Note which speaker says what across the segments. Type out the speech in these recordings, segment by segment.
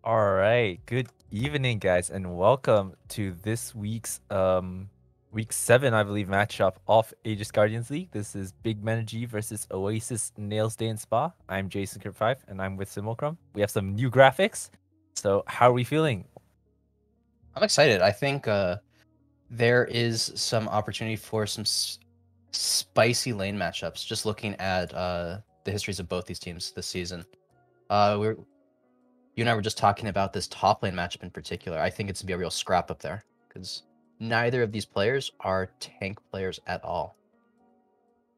Speaker 1: All right, good evening, guys, and welcome to this week's week 7, I believe, matchup of Aegis Guardians League. This is Big Menergy versus Oasis Nails Day and Spa. I'm Jason Kurt5, and I'm with Simulcrum. We have some new graphics. So, how are we feeling?
Speaker 2: I'm excited. I think there is some opportunity for some spicy lane matchups. Just looking at the histories of both these teams this season, you and I were just talking about this top lane matchup in particular. I think it's gonna be a real scrap up there because neither of these players are tank players at all.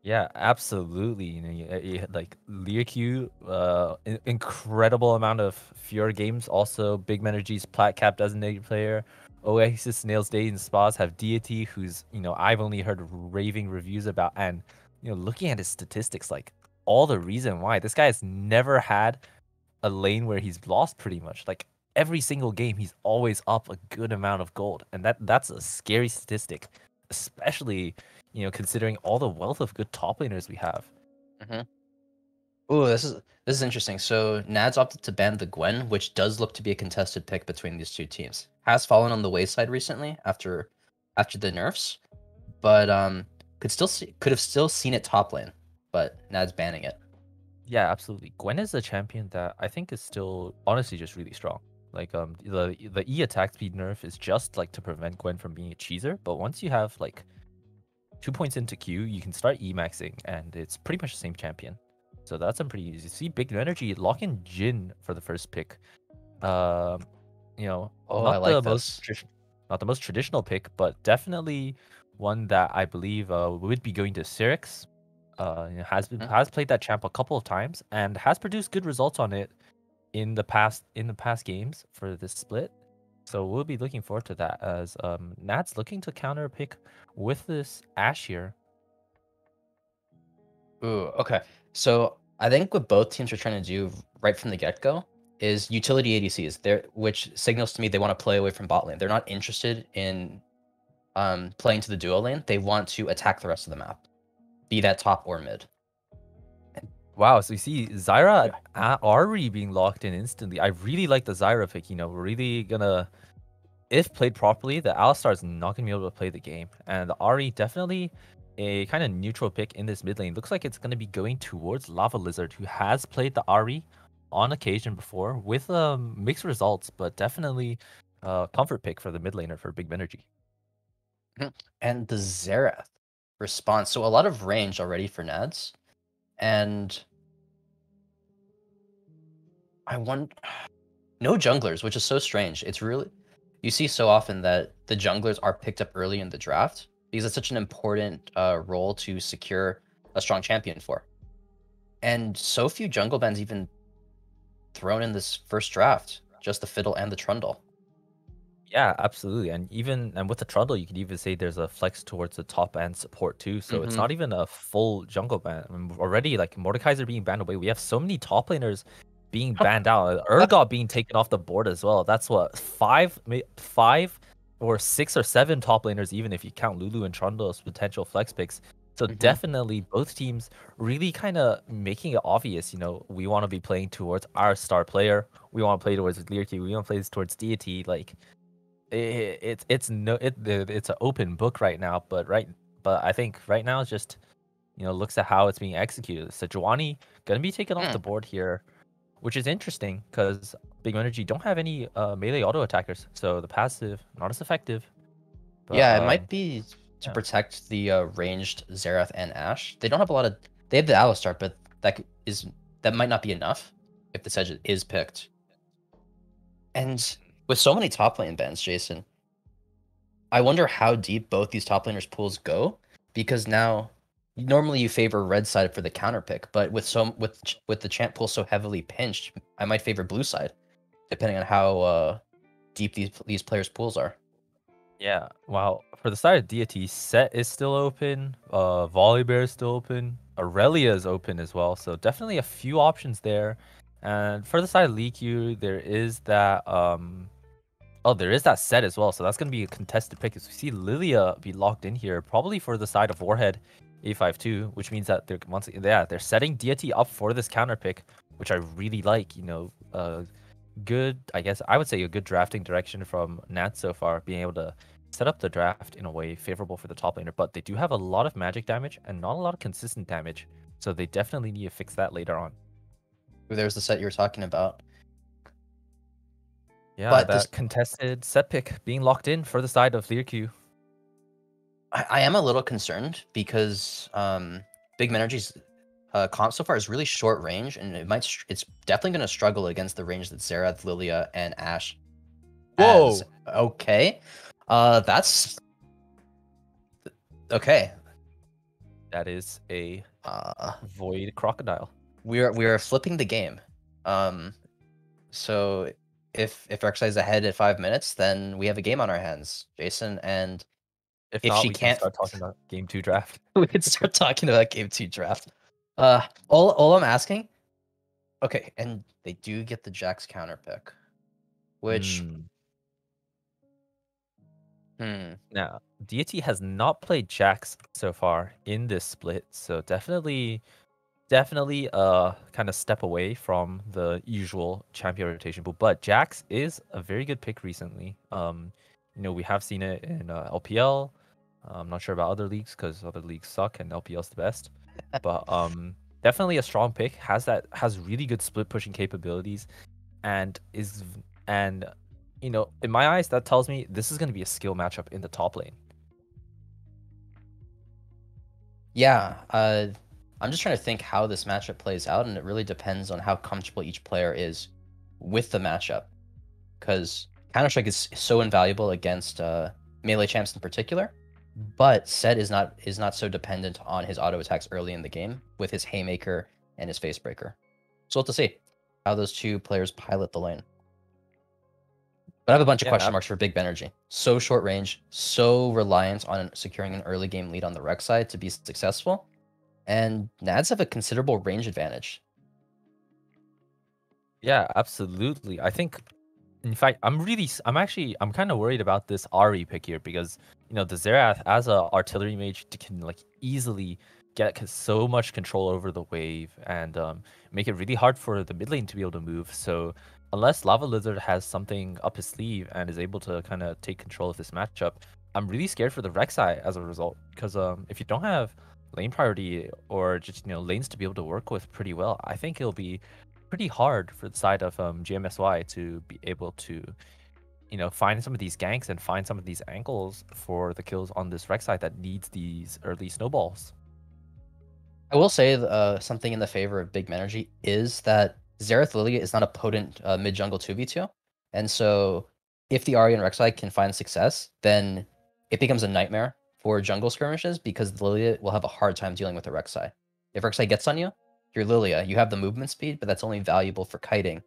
Speaker 1: Yeah, absolutely. You had like Learq, incredible amount of Fiora games. Also, Big Menergy's Plat Cap designated player. Oasis, Nails, Day, and Spas have Deity, who's, I've only heard raving reviews about. And, looking at his statistics, like, all the reason why. This guy has never had a lane where he's lost pretty much. Like, every single game, he's always up a good amount of gold. And that's a scary statistic, especially considering all the wealth of good top laners we have.
Speaker 2: Ooh, this is interesting. So Nads opted to ban the Gwen, which does look to be a contested pick between these two teams. Has fallen on the wayside recently after the nerfs, but could have still seen it top lane, but Nads banning it.
Speaker 1: Yeah, absolutely. Gwen is a champion that I think is still honestly just really strong. Like the E attack speed nerf is just like to prevent Gwen from being a cheeser, but once you have like 2 points into Q, you can start E maxing and it's pretty much the same champion. So that's a pretty easy. See Big Energy lock in Jin for the first pick. Um,
Speaker 2: Oh, I like this.
Speaker 1: not the most traditional pick, but definitely one that I believe would be going to Syrinx. Has played that champ a couple of times and has produced good results on it in the past games for this split. So we'll be looking forward to that as Nat's looking to counter pick with this Ashe here.
Speaker 2: Ooh, okay. So I think what both teams are trying to do right from the get-go is utility ADCs. Which signals to me they want to play away from bot lane. They're not interested in playing to the duo lane. They want to attack the rest of the map, be that top or mid.
Speaker 1: Wow, so you see Zyra and Ahri being locked in instantly. I really like the Zyra pick. We're really gonna, if played properly, the Alistar is not gonna be able to play the game, and the Ahri definitely a kind of neutral pick in this mid lane. Looks like it's gonna be going towards Lava Lizard, who has played the Ahri on occasion before with mixed results, but definitely comfort pick for the mid laner for Big Menergy.
Speaker 2: And the Xerath response. So a lot of range already for Nads. And I want no junglers, which is so strange. It's really you see so often that the junglers are picked up early in the draft because it's such an important role to secure a strong champion for. And so few jungle bans even thrown in this first draft, just the Fiddle and the Trundle.
Speaker 1: Yeah, absolutely. And with the Trundle, you could even say there's a flex towards the top end support too. So it's not even a full jungle ban. I mean, already like Mordekaiser being banned away. We have so many top laners being banned out. Urgot being taken off the board as well. That's what five or 6 or 7 top laners, even if you count Lulu and Trundle as potential flex picks. So definitely both teams really kind of making it obvious, we want to be playing towards our star player. We want to play towards Learq. We want to play towards Deity. Like it's an open book right now, but I think right now it's just looks at how it's being executed. So Sejuani gonna be taken off the board here, which is interesting because Big Energy don't have any melee auto attackers, so the passive not as effective. But,
Speaker 2: Yeah, it might be to protect the ranged Xerath and Ashe. They don't have a lot of. They have the Alistar, but that might not be enough if the Sedge is picked. And with so many top lane bans, Jason, I wonder how deep both these top laners pools go, because now normally you favor red side for the counter pick, but with the champ pool so heavily pinched, I might favor blue side, depending on how deep these players' pools are.
Speaker 1: Yeah, wow. For the side of Deity, Set is still open, Volibear is still open, Aurelia is open as well, so definitely a few options there. And for the side of Leaku, there is that there is that Set as well, so that's gonna be a contested pick. As we see Lilia be locked in here, probably for the side of Warhead A52, which means that they're setting Deity up for this counter pick, which I really like. good, I guess I would say a good drafting direction from Nats so far, being able to set up the draft in a way favorable for the top laner. But they do have a lot of magic damage and not a lot of consistent damage, so they definitely need to fix that later on.
Speaker 2: There's the set you were talking about.
Speaker 1: Yeah,
Speaker 2: But this,
Speaker 1: that contested set pick being locked in for the side of Learq.
Speaker 2: I am a little concerned because Big Menergy's comp so far is really short range, and it's definitely going to struggle against the range that Xerath, Lilia, and Ashe has.
Speaker 1: Whoa!
Speaker 2: Okay, that's okay.
Speaker 1: That is a
Speaker 2: Uh,
Speaker 1: void crocodile.
Speaker 2: we are flipping the game. So if Rek'Sai is ahead at 5 minutes, then we have a game on our hands, Jason. And
Speaker 1: If
Speaker 2: if
Speaker 1: not,
Speaker 2: she
Speaker 1: we can
Speaker 2: can't,
Speaker 1: start talking about game 2 draft.
Speaker 2: we could start talking about game 2 draft. All I'm asking, okay, and they do get the Jax counter pick, which
Speaker 1: Hmm.
Speaker 2: hmm,
Speaker 1: Now, Deity has not played Jax so far in this split, so definitely kind of step away from the usual champion rotation pool. But Jax is a very good pick recently. We have seen it in LPL. I'm not sure about other leagues because other leagues suck and LPL's the best. But definitely a strong pick. Has really good split pushing capabilities, and and in my eyes that tells me this is going to be a skill matchup in the top lane.
Speaker 2: yeah. I'm just trying to think how this matchup plays out, and it really depends on how comfortable each player is with the matchup. Because Counter Strike is so invaluable against melee champs in particular, but Set is not so dependent on his auto attacks early in the game with his Haymaker and his Facebreaker. So we'll have to see how those two players pilot the lane. But I have a bunch of
Speaker 1: Yeah,
Speaker 2: question marks for Big Energy. So short range, so reliant on securing an early game lead on the Rex side to be successful, and Nads have a considerable range advantage.
Speaker 1: yeah, absolutely. I think, in fact, I'm kind of worried about this Ari pick here because the Xerath as a artillery mage can like easily get so much control over the wave and make it really hard for the mid lane to be able to move. So unless Lava Lizard has something up his sleeve and is able to kind of take control of this matchup, I'm really scared for the Rek'Sai as a result because if you don't have lane priority or just lanes to be able to work with pretty well, I think it'll be pretty hard for the side of GMSY to be able to, find some of these ganks and find some of these angles for the kills on this Rex side that needs these early snowballs.
Speaker 2: I will say something in the favor of Big Menergy is that Xerath Lilia is not a potent mid jungle 2v2. And so if the Ahri and Rek'Sai can find success, then it becomes a nightmare for jungle skirmishes because Lilia will have a hard time dealing with the Rek'Sai. If Rek'Sai gets on you, you're Lilia. You have the movement speed, but that's only valuable for kiting.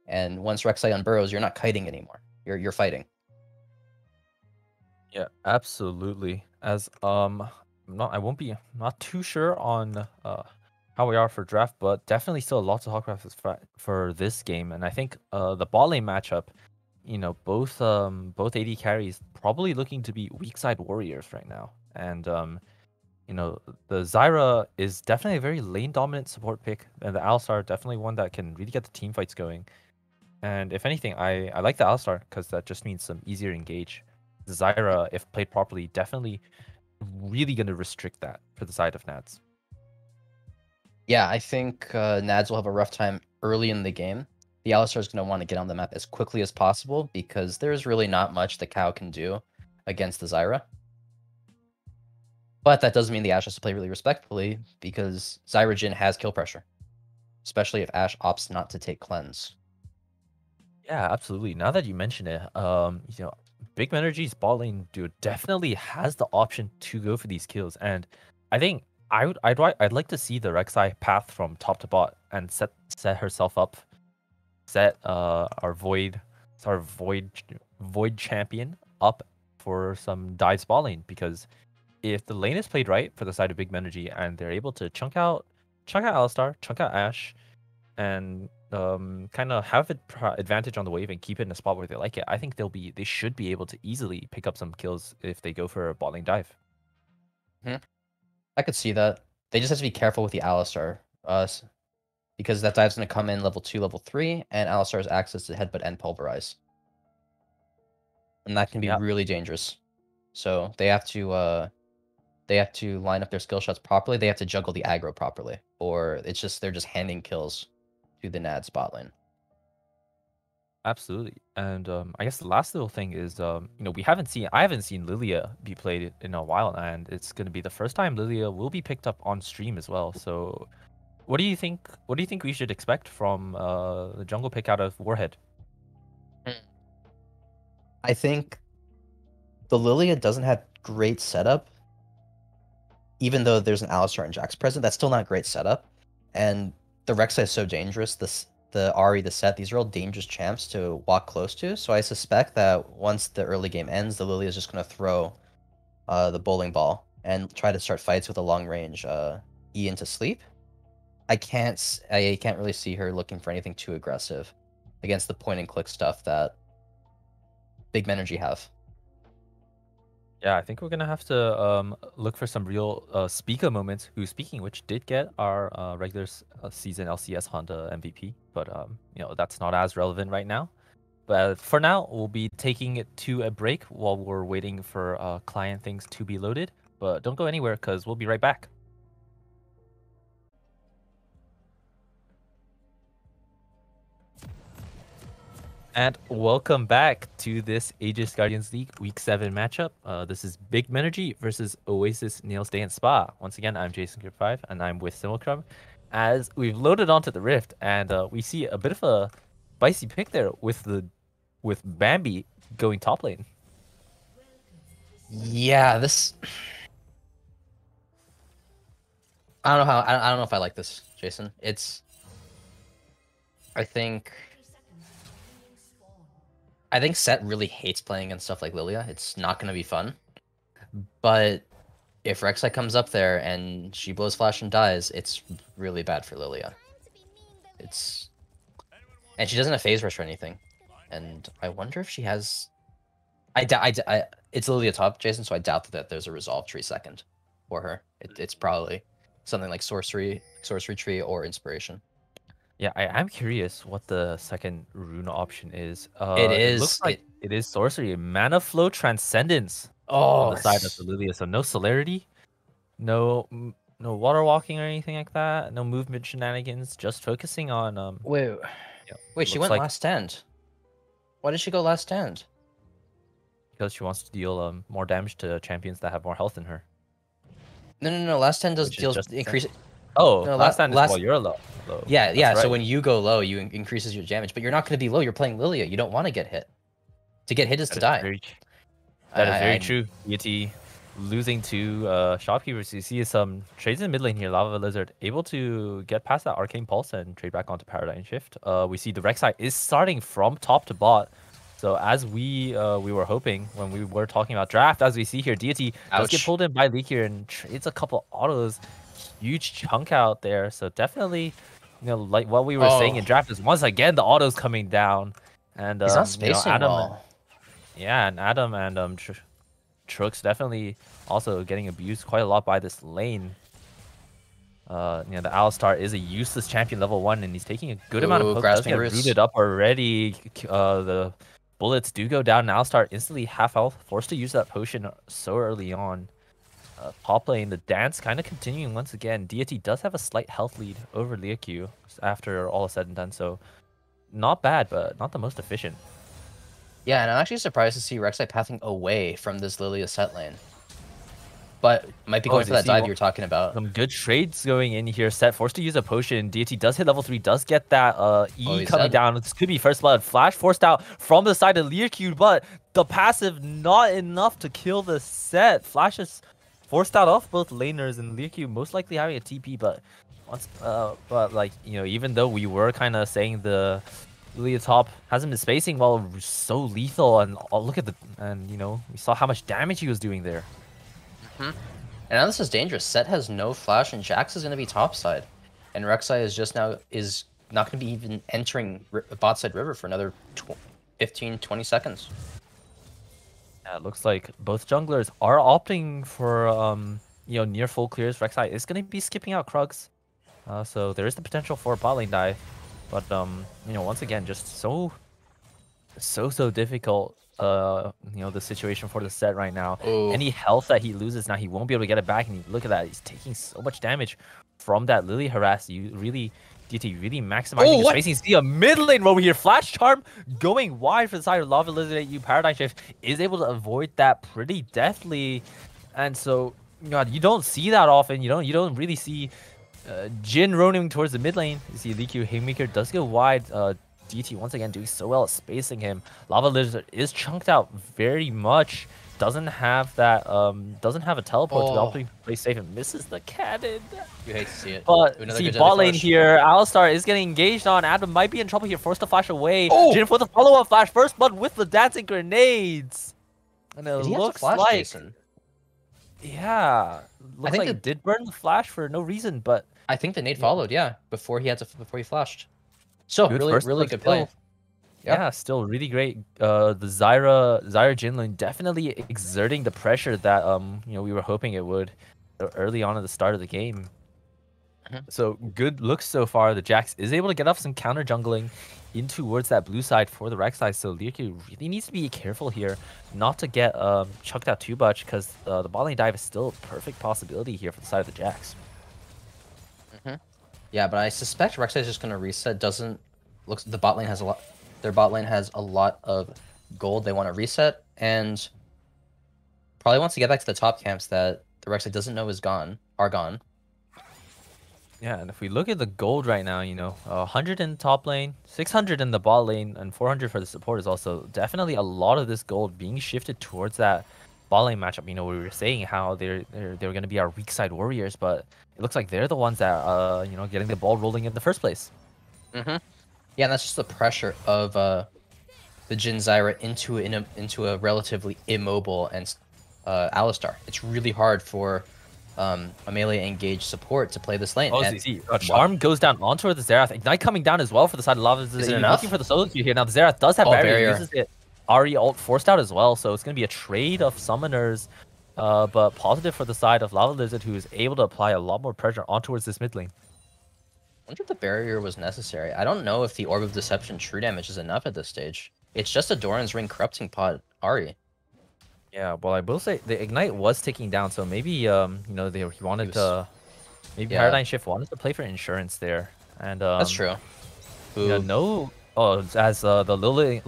Speaker 2: And once Rek'Sai unburrows, you're not kiting anymore. You're fighting.
Speaker 1: Yeah, absolutely. As I won't be not too sure on how we are for draft, but definitely still a lot to talk about for this game. And I think the bot lane matchup, both AD carries probably looking to be weak side warriors right now. And the Zyra is definitely a very lane dominant support pick, and the Alistar definitely one that can really get the team fights going. And if anything, I like the Alistar because that just means some easier engage. The Zyra, if played properly, definitely really going to restrict that for the side of Nads.
Speaker 2: Yeah, I think Nads will have a rough time early in the game. The Alistar is going to want to get on the map as quickly as possible because there's really not much the Cow can do against the Zyra. But that doesn't mean the Ashe has to play really respectfully because Zyra Jhin has kill pressure, especially if Ashe opts not to take cleanse.
Speaker 1: Yeah, absolutely. Now that you mention it, Big Menergy's bot lane dude definitely has the option to go for these kills, and I think I'd like to see the Rek'Sai path from top to bot and set herself up, set our void champion up for some dives bot lane because if the lane is played right for the side of Big Menergy and they're able to chunk out Alistar, chunk out Ashe, and kind of have advantage on the wave and keep it in a spot where they like it, I think they should be able to easily pick up some kills if they go for a bot lane dive.
Speaker 2: I could see that. They just have to be careful with the Alistar. because that dive's going to come in level 2, level 3, and Alistar's access to Headbutt and Pulverize. And that can be
Speaker 1: Yeah,
Speaker 2: really dangerous. So they have to line up their skill shots properly. They have to juggle the aggro properly, or they're just handing kills to the Nad spot lane.
Speaker 1: absolutely. And I guess the last little thing is, I haven't seen Lilia be played in a while, and it's going to be the first time Lilia will be picked up on stream as well. So, what do you think? What do you think we should expect from the jungle pick out of Warhead?
Speaker 2: I think the Lilia doesn't have great setup, even though there's an Alistar and Jax present. That's still not great setup, and the Rek'Sai is so dangerous. The Ahri, the Set, these are all dangerous champs to walk close to. So I suspect that once the early game ends, the Lilia is just going to throw the bowling ball and try to start fights with a long range E into sleep. I can't really see her looking for anything too aggressive against the point and click stuff that Big Menergy have.
Speaker 1: Yeah, I think we're gonna have to look for some real speaker moments. Who, speaking which, did get our regular season LCS Honda MVP, but that's not as relevant right now. But for now, we'll be taking it to a break while we're waiting for client things to be loaded. But don't go anywhere because we'll be right back. And welcome back to this Aegis Guardians League Week 7 matchup. This is Big Menergy versus Oasis Nails Day and Spa. Once again, I'm Jason Grip 5 and I'm with Simulcrum. As we've loaded onto the Rift, and we see a bit of a spicy pick there with Bambi going top lane.
Speaker 2: Yeah, this. I don't know if I like this, Jason. I think Set really hates playing against stuff like Lilia. It's not going to be fun. But if Rek'Sai comes up there and she blows flash and dies, it's really bad for Lilia. And she doesn't have phase rush or anything. And I wonder if she has. It's Lilia top, Jason, so I doubt that there's a resolve tree second for her. It's probably something like sorcery tree, or inspiration.
Speaker 1: Yeah, I am curious what the second rune option is.
Speaker 2: It
Speaker 1: It looks
Speaker 2: is.
Speaker 1: like it is sorcery. Mana Flow Transcendence on the side of the Lilia. So no celerity, no water walking or anything like that. No movement shenanigans. Just focusing on
Speaker 2: Wait, she went last stand. Why did she go last stand?
Speaker 1: Because she wants to deal more damage to champions that have more health than her.
Speaker 2: No. Last stand deals increase.
Speaker 1: Oh, no, last stand is while you're low.
Speaker 2: Yeah.
Speaker 1: Right.
Speaker 2: So when you go low, you increases your damage, but you're not going to be low. You're playing Lilia. You don't want to get hit. To get hit is to die.
Speaker 1: That is very true. Yeti losing to shopkeepers. You see some trades in mid lane here. Lava Lizard able to get past that Arcane Pulse and trade back onto Paradigm Shift. We see the Rek'Sai is starting from top to bot. So as we were hoping when we were talking about draft, as we see here, Deity does get pulled in by Leak here and trades a couple autos. Huge chunk out there. So definitely, like what we were saying in draft is once again the autos coming down. And
Speaker 2: he's not spacing
Speaker 1: Adam,
Speaker 2: well.
Speaker 1: And Adam and Trooks definitely also getting abused quite a lot by this lane. The Alistar is a useless champion level 1, and he's taking a good amount of poke. Does get rooted up already. The bullets do go down, and Alistar instantly half health, forced to use that potion so early on. Top lane, the dance kind of continuing once again. Deity does have a slight health lead over Liaku after all is said and done, so not bad, but not the most efficient.
Speaker 2: Yeah, and I'm actually surprised to see Rek'Sai pathing away from this Lilia set lane. But might be going for that dive you're talking about.
Speaker 1: Some good trades going in here. Set forced to use a potion. Deity does hit level 3, does get that E coming down. This could be first blood. Flash forced out from the side of Liaku, but the passive not enough to kill the Set. Flash is forced out off both laners, and Liaku most likely having a TP, but even though we were kind of saying the Lilia top hasn't been spacing well, so lethal, and look at we saw how much damage he was doing there.
Speaker 2: And now this is dangerous. Set has no flash, and Jax is going to be topside, and Rek'Sai is not going to be even entering bot side river for another 15-20 seconds.
Speaker 1: Yeah, it looks like both junglers are opting for near full clears. Rek'Sai is going to be skipping out Krugs. So there is the potential for a bot lane dive, but you know, once again, just so difficult. You know, the situation for the set right now.
Speaker 2: Oh,
Speaker 1: Any health that he loses now, he won't be able to get it back. And look at that, he's taking so much damage from that Lily harass. You really, DT really maximizing
Speaker 2: oh,
Speaker 1: his
Speaker 2: what?
Speaker 1: spacing. See a mid lane roam here. Flash Charm going wide for the side of Lava Lizard. You Paradigm Shift is able to avoid that pretty deftly, and so you don't see that often. You don't really see Jin roaming towards the mid lane. You see Liku Haymaker does go wide. DT once again doing so well at spacing him. Lava Lizard is chunked out very much. Doesn't have that doesn't have a teleport to help him play safe and misses the cannon.
Speaker 2: You hate to see it.
Speaker 1: But
Speaker 2: Another
Speaker 1: see
Speaker 2: good
Speaker 1: bot lane
Speaker 2: flash.
Speaker 1: here, Alistar is getting engaged on. Adam might be in trouble here, forced to flash away.
Speaker 2: Oh!
Speaker 1: Jin for the follow-up flash first, but with the dancing grenades. And it
Speaker 2: Did he have to
Speaker 1: looks
Speaker 2: flash
Speaker 1: like
Speaker 2: Jason?
Speaker 1: yeah. Looks
Speaker 2: think
Speaker 1: like it did burn the flash for no reason, but
Speaker 2: I think the nade followed, yeah, before he flashed. So
Speaker 1: good
Speaker 2: really good play.
Speaker 1: Yeah, still really great. The Zyra Jin lane definitely exerting the pressure that you know we were hoping it would early on at the start of the game. So good looks so far. The Jax is able to get off some counter jungling in towards that blue side for the Rek'Sai. So Liku really needs to be careful here, not to get chucked out too much, because the bot lane dive is still a perfect possibility here for the side of the Jax.
Speaker 2: Yeah, but I suspect Rek'Sai is just gonna reset. Looks the bot lane has a lot. Their bot lane has a lot of gold they want to reset, and probably wants to get back to the top camps that the Rek'Sai doesn't know are gone.
Speaker 1: Yeah, and if we look at the gold right now, you know, 100 in top lane, 600 in the bot lane, and 400 for the support is also definitely a lot of this gold being shifted towards that bot lane matchup. You know, we were saying how they're going to be our weak side warriors, but it looks like they're the ones that you know, getting the ball rolling in the first place.
Speaker 2: Yeah, and that's just the pressure of the Jin Zyra into a relatively immobile and Alistar. It's really hard for a melee engaged support to play this lane.
Speaker 1: Oh,
Speaker 2: and,
Speaker 1: see, Charm goes down onto the Xerath. Ignite coming down as well for the side of Lava.
Speaker 2: Is it enough?
Speaker 1: Looking for the solo queue here. Now, the Xerath does have barrier. Uses it. Ari ult forced out as well, so it's going to be a trade of summoners. But positive for the side of Lava Lizard, who is able to apply a lot more pressure on towards this mid lane.
Speaker 2: I wonder if the barrier was necessary. I don't know if the Orb of Deception true damage is enough at this stage. It's just a Doran's Ring Corrupting Pod Ari.
Speaker 1: Yeah, well, I will say the Ignite was ticking down, so maybe you know, he wanted to, maybe Paradigm Shift wanted to play for insurance there, and
Speaker 2: that's true.
Speaker 1: Yeah, no. Oh, as the Lilting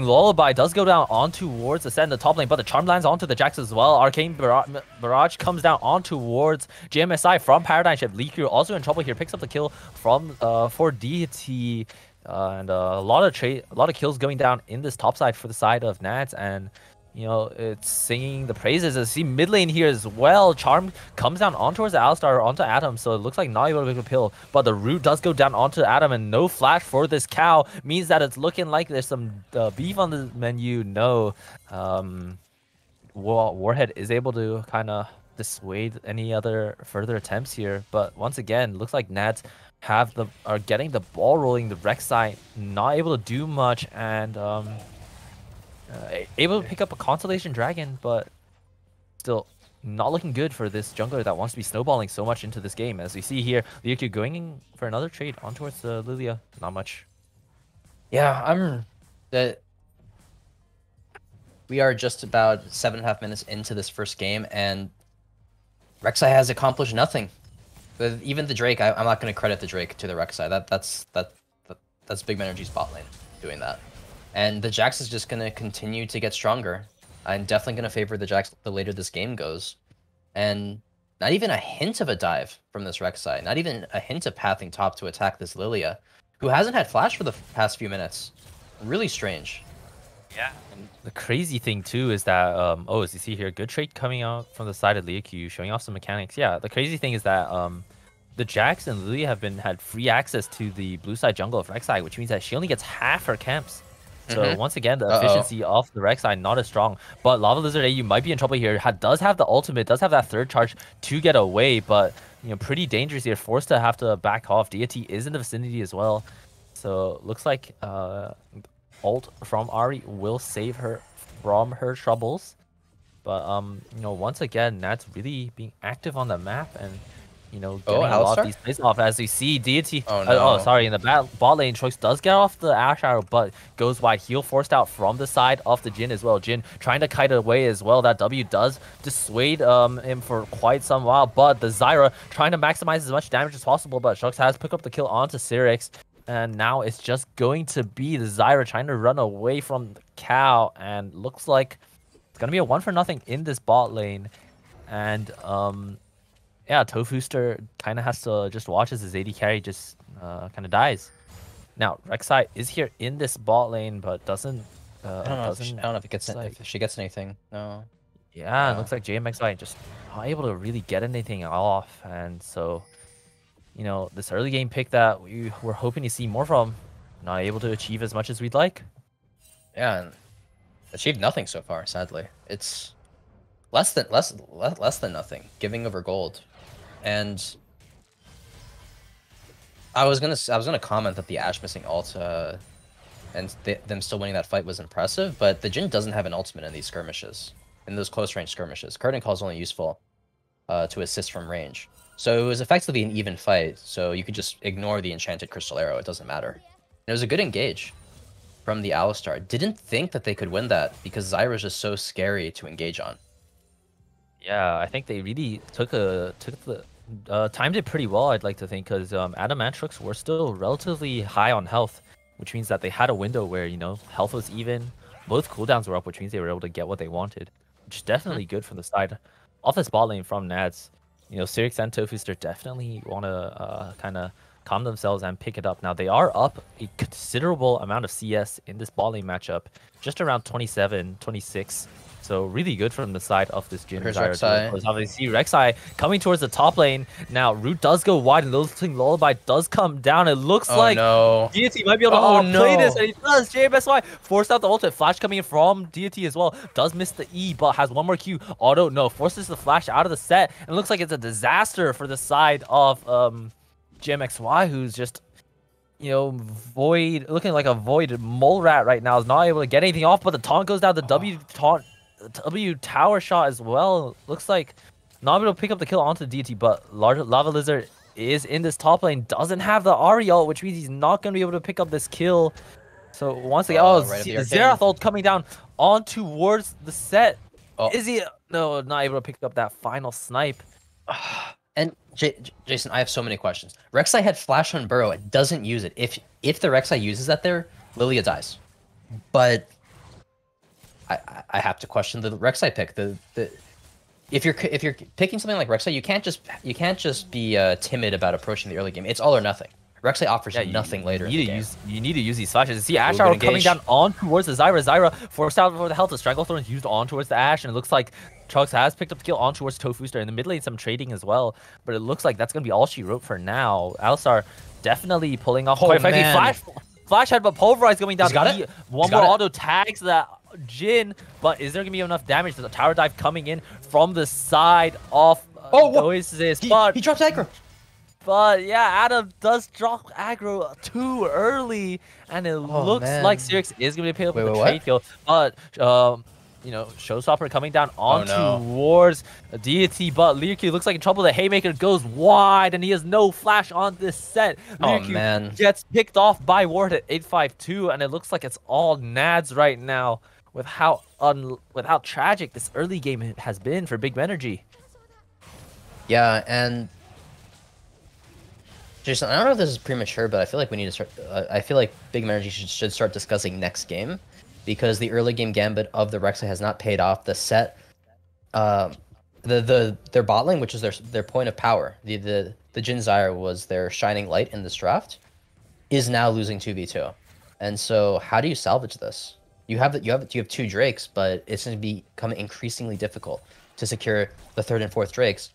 Speaker 1: Lullaby does go down on towards the set in the top lane, but the Charm lands onto the Jax as well. Arcane Barrage comes down on towards GMSI from Paradigm Shift. Liku also in trouble here, picks up the kill from for Deity, and a lot of kills going down in this top side for the side of Nats, and you know, it's singing the praises. I see mid lane here as well. Charm comes down on towards the Alistar, onto Adam, so it looks like not able to pick a pill. But the root does go down onto Adam, and no flash for this cow means that it's looking like there's some beef on the menu. No, Warhead is able to kind of dissuade any other further attempts here. But once again, looks like Nats are getting the ball rolling. The Rek'Sai not able to do much, and able to pick up a Constellation Dragon, but still not looking good for this jungler that wants to be snowballing so much into this game. As we see here, Liku going in for another trade on towards Lilia. Not much.
Speaker 2: Yeah, we are just about 7.5 minutes into this first game, and Rek'Sai has accomplished nothing. But even the Drake, I'm not going to credit the Drake to the Rek'Sai. That's Big Menergy's bot lane doing that. And the Jax is just going to continue to get stronger. I'm definitely going to favor the Jax the later this game goes. And not even a hint of a dive from this Rek'Sai. Not even a hint of pathing top to attack this Lilia, who hasn't had flash for the past few minutes. Really strange.
Speaker 1: Yeah. And the crazy thing, too, is that, as you see here, good trade coming out from the side of Liu, showing off some mechanics. Yeah, the crazy thing is that the Jax and Lilia have had free access to the blue side jungle of Rek'Sai, which means that she only gets half her camps. So once again, the efficiency of the Rek'Sai not as strong. But Lava Lizard AU might be in trouble here. Does have the ultimate, does have that third charge to get away, but you know, pretty dangerous here. Forced to have to back off. Deity is in the vicinity as well. So looks like ult from Ari will save her from her troubles. But you know, once again, Nat's really being active on the map, and you know,
Speaker 2: Oh,
Speaker 1: getting a lot of
Speaker 2: Alistar?
Speaker 1: these plays off. As we see, Deity,
Speaker 2: Oh
Speaker 1: oh,
Speaker 2: no.
Speaker 1: sorry, in the bot lane, Choice does get off the Ash Arrow, but goes wide. Heal forced out from the side of the Jhin as well. Jhin trying to kite away as well. That W does dissuade him for quite some while, but the Zyra trying to maximize as much damage as possible, but Shucks has picked up the kill onto Cyrix. And now it's just going to be the Zyra trying to run away from the cow, and looks like it's gonna be a 1-for-0 in this bot lane. And yeah, Tofuster kind of has to just watch as his AD carry just kind of dies. Now Rek'Sai is here in this bot lane, but doesn't
Speaker 2: I don't know if it gets if she gets anything. No.
Speaker 1: Yeah, it looks like JMXI just not able to really get anything off, and so you know, this early game pick that we were hoping to see more from, not able to achieve as much as we'd like.
Speaker 2: Yeah, and achieved nothing so far. Sadly, it's less than nothing. Giving over gold, and I was gonna comment that the Ashe missing ult and them still winning that fight was impressive, but the Jhin doesn't have an ultimate in these skirmishes, in those close range skirmishes. Curtain Call is only useful to assist from range. So it was effectively an even fight, so you could just ignore the Enchanted Crystal Arrow, it doesn't matter. And it was a good engage from the Alistar. Didn't think that they could win that, because Zyra's just so scary to engage on.
Speaker 1: Yeah, I think they really timed it pretty well, I'd like to think, because Adam and Trux were still relatively high on health, which means that they had a window where, you know, health was even, both cooldowns were up, which means they were able to get what they wanted, which is definitely good from the side. Off this bot lane from Nads, you know, Cyrix and Tofuster definitely want to kind of calm themselves and pick it up. Now, they are up a considerable amount of CS in this bot lane matchup, just around 27, 26. So really good from the side of this Jhin.
Speaker 2: Here's Rek'Sai.
Speaker 1: Obviously, Rek'Sai coming towards the top lane. Now, Root does go wide, and Lilting Lullaby does come down. It looks like Deity might be able to play this, and he does. JMSY forced out the ultimate. Flash coming in from Deity as well. Does miss the E, but has one more Q. Auto, no. Forces the Flash out of the set, and it looks like it's a disaster for the side of JMXY, who's just, you know, looking like a void mole rat right now. Is not able to get anything off, but the taunt goes down. The W tower shot as well. Looks like not able to pick up the kill onto the DT, but Lava Lizard is in this top lane. Doesn't have the Ahri ult, which means he's not going to be able to pick up this kill. So once again, right, the Xerath ult coming down on towards the set. Is he? No, not able to pick up that final snipe.
Speaker 2: And Jason, I have so many questions. Rek'Sai had flash on Burrow. It doesn't use it. If the Rek'Sai uses that there, Lilia dies. But I have to question the Rek'Sai pick. If you're picking something like Rek'Sai, you can't just be timid about approaching the early game. It's all or nothing. Rek'Sai offers nothing later in the game.
Speaker 1: You need to use these flashes. See Ash Arrow coming down on towards the Zyra. Zyra forced out for the health. The Stranglethorn is used on towards the Ash, and it looks like Trux has picked up the kill on towards Tofuster. In the mid lane, some trading as well, but it looks like that's going to be all she wrote for now. Alistar definitely pulling off quite effectively. Flash head, but Pulverize going down. One more auto tags that Jhin, but is there gonna be enough damage? There's a tower dive coming in from the side of Oasis, but
Speaker 2: he drops aggro.
Speaker 1: But yeah, Adam does drop aggro too early, and it looks like Cyrix is gonna be picking up the trade kill. But you know, Showstopper coming down on towards Deity, but Lirky looks like in trouble. The Haymaker goes wide, and he has no flash on this set. Lirky gets picked off by Ward at 852, and it looks like it's all Nads right now with how tragic this early game has been for Big Menergy.
Speaker 2: Yeah, and Jason, I don't know if this is premature, but I feel like we need to start. I feel like Big Menergy should start discussing next game, because the early game gambit of the Rek'Sai has not paid off. The set, their bot lane, which is their point of power, the Jhin Zyra was their shining light in this draft, is now losing 2v2, and so how do you salvage this? You have two Drakes, but it's going to become increasingly difficult to secure the third and fourth Drakes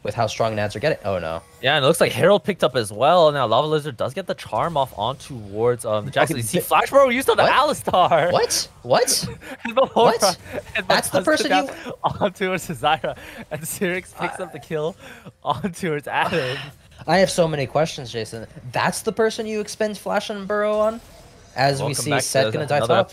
Speaker 2: with how strong Nads are getting. Oh no.
Speaker 1: Yeah, and it looks like Herald picked up as well. Now Lava Lizard does get the charm off on towards the Jackson. You see Flash Bro used on the Alistar.
Speaker 2: What? What?
Speaker 1: That's the person you on towards Zyra, and Cyrix picks up the kill on towards Adam.
Speaker 2: I have so many questions, Jason. That's the person you expend Flash and Burrow on? As we see Set gonna die top?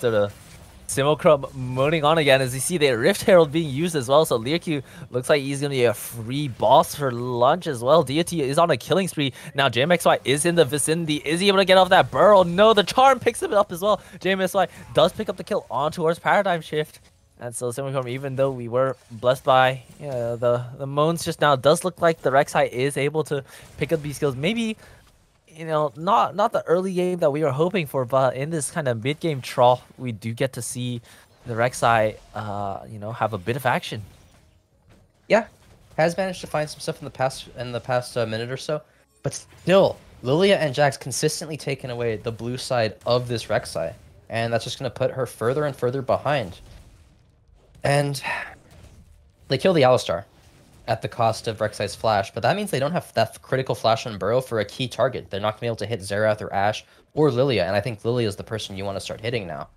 Speaker 1: Simulcrum moaning on again as you see the Rift Herald being used as well. So Liu looks like he's going to be a free boss for lunch as well. Deity is on a killing spree. Now JMXY is in the vicinity. Is he able to get off that burrow? No, the charm picks him up as well. JMXY does pick up the kill on towards Paradigm Shift. And so Simulcrum, even though we were blessed by the moans just now, does look like the Rek'Sai is able to pick up these kills. Maybe not the early game that we were hoping for, but in this kind of mid-game trough, we do get to see the Rek'Sai, have a bit of action.
Speaker 2: Yeah, has managed to find some stuff in the past minute or so, but still, Lilia and Jax consistently taking away the blue side of this Rek'Sai, and that's just going to put her further and further behind. And they kill the Alistar at the cost of Rek'Sai's flash, but that means they don't have that critical flash on Burrow for a key target. They're not going to be able to hit Xerath or Ashe or Lilia, and I think Lilia is the person you want to start hitting now,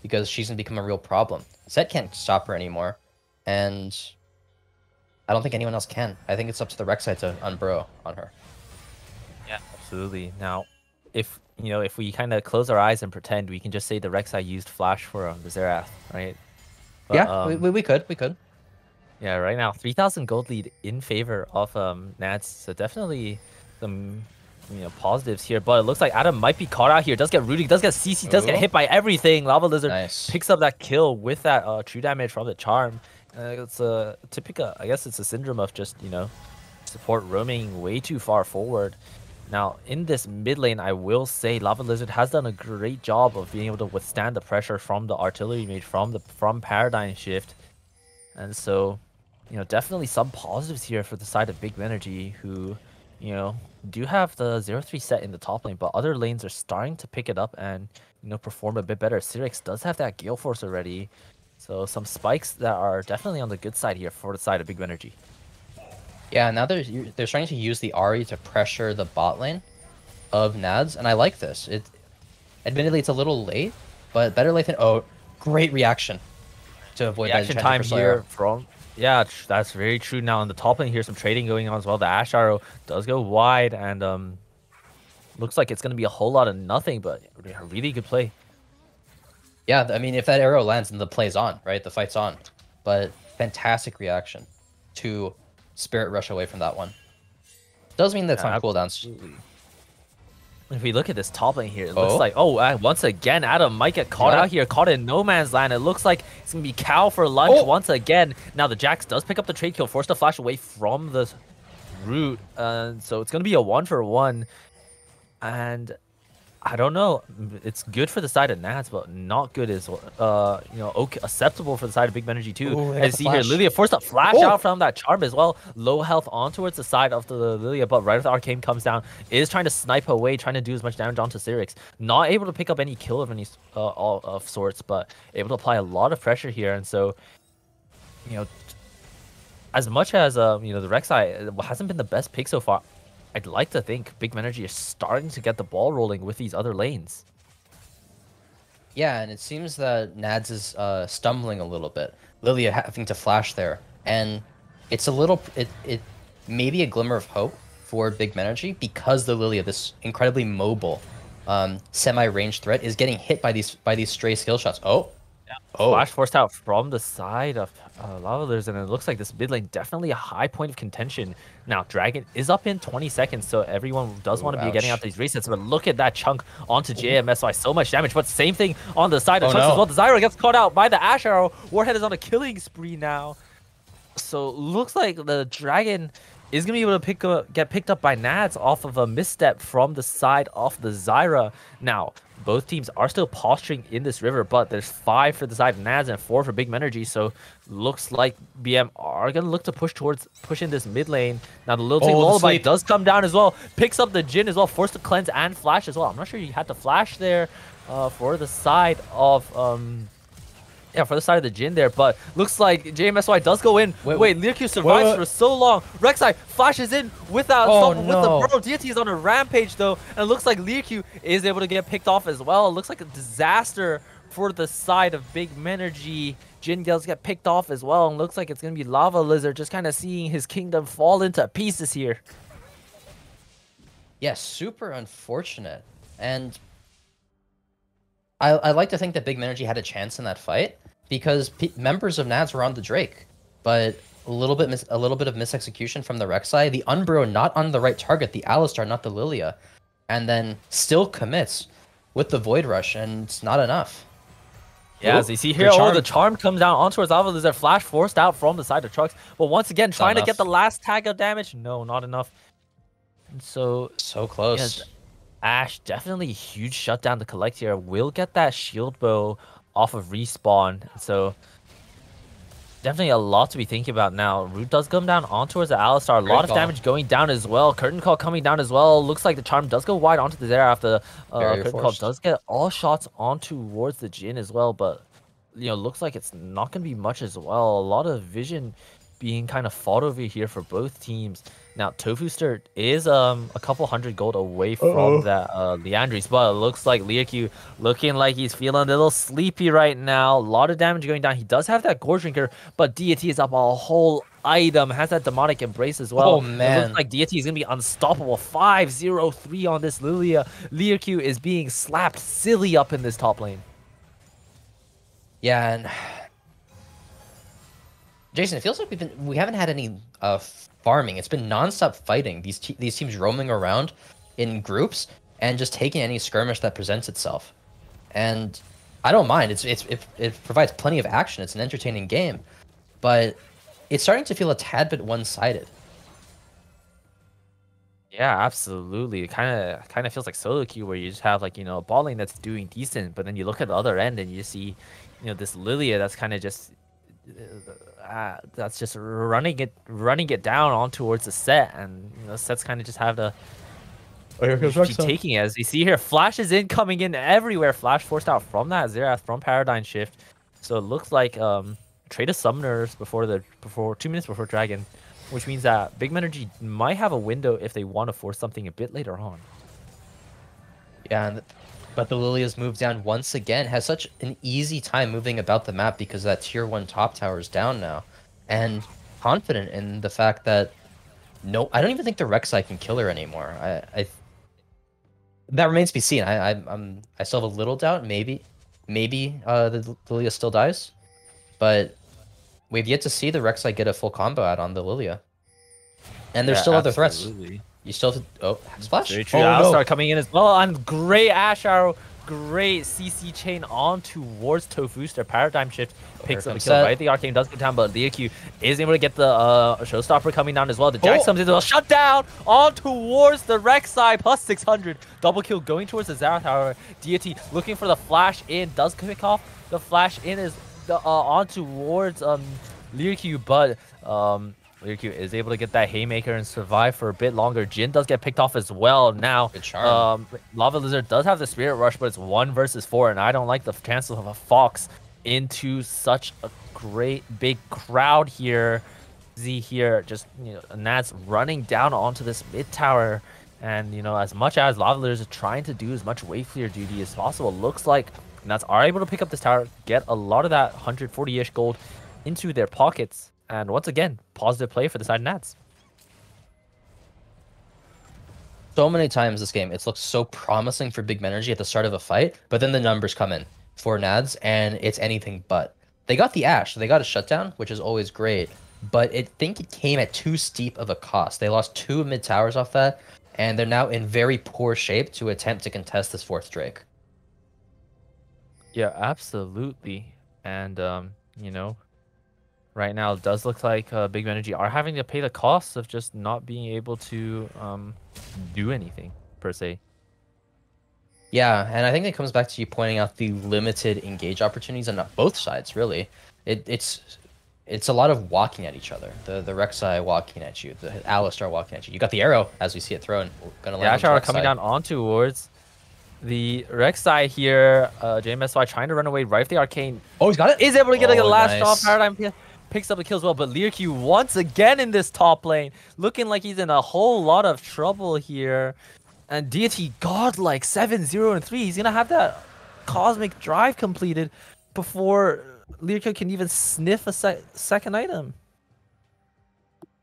Speaker 2: because she's going to become a real problem. Zed can't stop her anymore, and I don't think anyone else can. I think it's up to the Rek'Sai to unburrow on her.
Speaker 1: Yeah, absolutely. Now, if we kind of close our eyes and pretend, we can just say the Rek'Sai used flash for the Xerath, right? But,
Speaker 2: yeah, we could.
Speaker 1: Yeah, right now 3,000 gold lead in favor of Nats. So definitely some positives here. But it looks like Adam might be caught out here. Does get rooted, does get CC, does get hit by everything. Lava Lizard picks up that kill with that true damage from the charm. It's a typical, I guess it's a syndrome of just support roaming way too far forward. Now in this mid lane, I will say Lava Lizard has done a great job of being able to withstand the pressure from the artillery mage from Paradigm Shift. And so definitely some positives here for the side of Big Menergy, who, do have the 0-3 set in the top lane, but other lanes are starting to pick it up and, perform a bit better. Sirix does have that Gale Force already, so some spikes that are definitely on the good side here for the side of Big Menergy.
Speaker 2: Yeah, now they're starting to use the Ahri to pressure the bot lane of Nads, and I like this. Admittedly, it's a little late, but better late than... Oh, great reaction to avoid that
Speaker 1: reaction time here from... Yeah, that's very true. Now in the top lane here, some trading going on as well. The Ashe Arrow does go wide, and looks like it's going to be a whole lot of nothing, but a really good play.
Speaker 2: Yeah, I mean, if that arrow lands, then the play's on, right? The fight's on. But fantastic reaction to Spirit Rush away from that one. Does mean that's on cooldowns.
Speaker 1: If we look at this top lane here, it looks like, once again, Adam might get caught out here, caught in no man's land. It looks like it's going to be Cow for lunch once again. Now the Jax does pick up the trade kill, forced to flash away from the root. So it's going to be a 1-for-1. And I don't know. It's good for the side of Nats, but not good as acceptable for the side of Big Menergy too.
Speaker 2: Ooh,
Speaker 1: as you see here, Lilia forced to flash out from that charm as well. Low health on towards the side of the Lilia, but right as the Arcane comes down, is trying to snipe away, trying to do as much damage onto Sirix. Not able to pick up any kill of any of sorts, but able to apply a lot of pressure here. And so, as much as the Rek'Sai hasn't been the best pick so far, I'd like to think Big Menergy is starting to get the ball rolling with these other lanes.
Speaker 2: Yeah, and it seems that Nads is stumbling a little bit. Lilia having to flash there, and it's a little it may be a glimmer of hope for Big Menergy, because the Lilia, this incredibly mobile semi-range threat, is getting hit by these stray skill shots.
Speaker 1: Flash forced out from the side of Lava Lizard, and it looks like this mid lane definitely a high point of contention. Now, Dragon is up in 20 seconds, so everyone does want to be getting out these resets, but look at that chunk onto JMSY, so much damage, but same thing on the side of chunks as well. The Zyra gets caught out by the Ashe Arrow. Warhead is on a killing spree now. So, looks like the Dragon is going to be able to get picked up by Nads off of a misstep from the side of the Zyra. Now, both teams are still posturing in this river, but there's 5 for the side of Nads and 4 for Big Menergy, so looks like BM are going to look to push in this mid lane. Now the Lilting Lullaby does come down as well, picks up the Jhin as well, forced to cleanse and flash as well. I'm not sure you had to flash there for the side of for the side of the Jhin there, but looks like JMSY does go in. Wait, Liu survives for so long. Rek'Sai flashes in without with the Burrow. Deity is on a rampage though, and it looks like Liu is able to get picked off as well. It looks like a disaster for the side of Big Menergy. Jhin Gales get picked off as well, and looks like it's going to be Lava Lizard just kind of seeing his kingdom fall into pieces here.
Speaker 2: Yeah, super unfortunate. And I like to think that Big Menergy had a chance in that fight because members of Nads were on the Drake, but a little bit of misexecution from the Rek'Sai, the Umbro not on the right target, the Alistar not the Lilia, and then still commits with the Void Rush, and it's not enough.
Speaker 1: Yeah,
Speaker 2: Ooh,
Speaker 1: as you see here,
Speaker 2: good
Speaker 1: oh,
Speaker 2: charm.
Speaker 1: the charm comes down onto his Lava Lizard. Flash forced out from the side of Trucks. But once again, trying to get the last tag of damage. No, not enough. And so
Speaker 2: Close.
Speaker 1: yeah, Ash, definitely a huge shutdown to collect here. Will get that shield bow off of respawn. So definitely a lot to be thinking about now. Root does come down on towards the Alistar. A lot of damage going down as well. Curtain Call coming down as well. Looks like the charm does go wide onto the Zera after Curtain Call does get all shots on towards the Jhin as well. But, you know, looks like it's not going to be much as well. A lot of vision being kind of fought over here for both teams. Now, Tofuster is a couple hundred gold away from that Leandry's, but it looks like Liaku looking like he's feeling a little sleepy right now. A lot of damage going down. He does have that Gore Drinker, but Deity is up a whole item. Has that Demonic Embrace as well.
Speaker 2: Oh, man.
Speaker 1: It looks like Deity is going to be unstoppable. 5-0-3 on this Lilia. Liaku is being slapped silly up in this top lane.
Speaker 2: Yeah, and Jason, it feels like we haven't had any farming. It's been nonstop fighting. These teams roaming around in groups and just taking any skirmish that presents itself. And I don't mind. It provides plenty of action. It's an entertaining game, but it's starting to feel a tad bit one-sided.
Speaker 1: Yeah, absolutely. It kind of feels like solo queue where you just have like, you know, a ball lane that's doing decent, but then you look at the other end and you see, you know, this Lilia that's kind of just that's just running it down on towards the set, and you know, sets kind of just have to keep taking it. As you see here, Flash is coming in everywhere. Flash forced out from that Xerath from Paradigm Shift, so it looks like trade of summoners before 2 minutes before Dragon, which means that Big Menergy might have a window if they want to force something a bit later on.
Speaker 2: Yeah, but the Lilia's moved down once again, has such an easy time moving about the map because that tier 1 top tower is down now. And confident in the fact that I don't even think the Rek'Sai can kill her anymore. That remains to be seen. I still have a little doubt. Maybe the Lilia still dies, but we've yet to see the Rek'Sai get a full combo out on the Lilia. And there's still other threats. You still have to... Splash?
Speaker 1: Very true. Alistar coming in as well. And great Ash Arrow. Great CC chain on towards Tofuster. Paradigm Shift picks up a kill. Right? The Arcane does go down, but Liaku is able to get the Showstopper coming down as well. The Jax comes in as well. Shut down on towards the Rek'Sai. Plus 600. Double kill going towards the Xerath Tower. Deity looking for the flash in. Does pick off. The flash in is on towards Liaku, but... Liaku is able to get that Haymaker and survive for a bit longer. Jhin does get picked off as well. Now, Lava Lizard does have the Spirit Rush, but it's 1 versus 4, and I don't like the chances of a Fox into such a great big crowd here. Z here, just, you know, Nads running down onto this mid tower, and, you know, as much as Lava Lizard is trying to do as much wave clear duty as possible, looks like Nads are able to pick up this tower, get a lot of that 140-ish gold into their pockets. And once again, positive play for the side of Nads.
Speaker 2: So many times this game, it's looked so promising for Big Menergy at the start of a fight, but then the numbers come in for Nads, and it's anything but. They got the Ashe, they got a shutdown, which is always great, but I think it came at too steep of a cost. They lost 2 mid towers off that, and they're now in very poor shape to attempt to contest this 4th Drake.
Speaker 1: Yeah, absolutely. And, you know, right now it does look like Big Menergy are having to pay the cost of just not being able to do anything, per se.
Speaker 2: Yeah, and I think it comes back to you pointing out the limited engage opportunities on both sides, really. It's a lot of walking at each other. The Rek'Sai walking at you, the Alistar walking at you. You got the arrow, as we see it thrown.
Speaker 1: Ash Arrow coming down on towards the Rek'Sai here. JMSY trying to run away right with the Arcane.
Speaker 2: Oh, he's got it?
Speaker 1: Is able to get a last off. Paradigm picks up the kill as well, but Liaku once again in this top lane, looking like he's in a whole lot of trouble here. And Deity godlike 7-0-3. He's gonna have that cosmic drive completed before Liaku can even sniff a second item.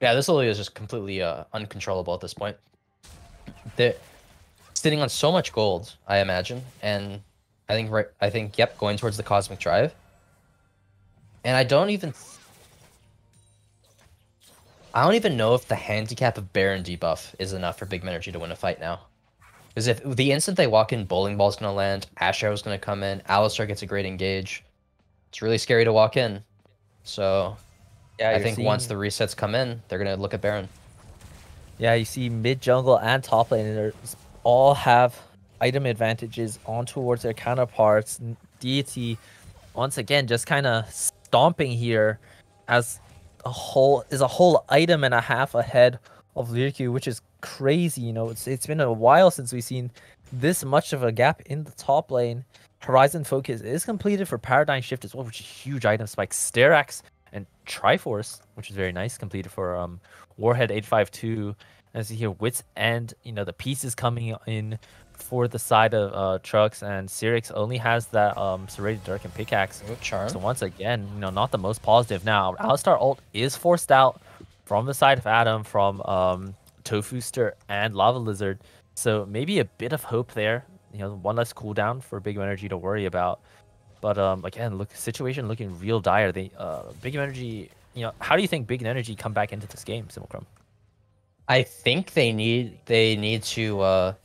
Speaker 2: Yeah, this Lilia is just completely uncontrollable at this point. They're sitting on so much gold, I imagine, and I think yep, going towards the Cosmic Drive. And I don't even know if the handicap of Baron debuff is enough for Big Menergy to win a fight now. Because if the instant they walk in, Bowling Ball's gonna land, Ash Arrow's gonna come in, Alistar gets a great engage. It's really scary to walk in. So
Speaker 1: Yeah,
Speaker 2: I think once the resets come in, they're gonna look at Baron.
Speaker 1: Yeah, you see mid jungle and top laners all have item advantages on towards their counterparts. Deity, once again, just kind of stomping here as a whole item and a half ahead of Lirku, which is crazy. You know, it's been a while since we've seen this much of a gap in the top lane. Horizon Focus is completed for Paradigm Shift as well, which is huge item spike. Sterax and Triforce, which is very nice, completed for Warhead 852. As you hear Wits End, you know, the pieces coming in for the side of Trucks, and Cyrix only has that Serrated Dirk and Pickaxe.
Speaker 2: Charm.
Speaker 1: So once again, you know, not the most positive. Now, Alistar ult is forced out from the side of Adam, from Tofuster and Lava Lizard. So maybe a bit of hope there. You know, one less cooldown for Big Energy to worry about. But again, look, situation looking real dire. They Big Energy, you know, how do you think Big Energy come back into this game, Simulcrum?
Speaker 2: I think they need to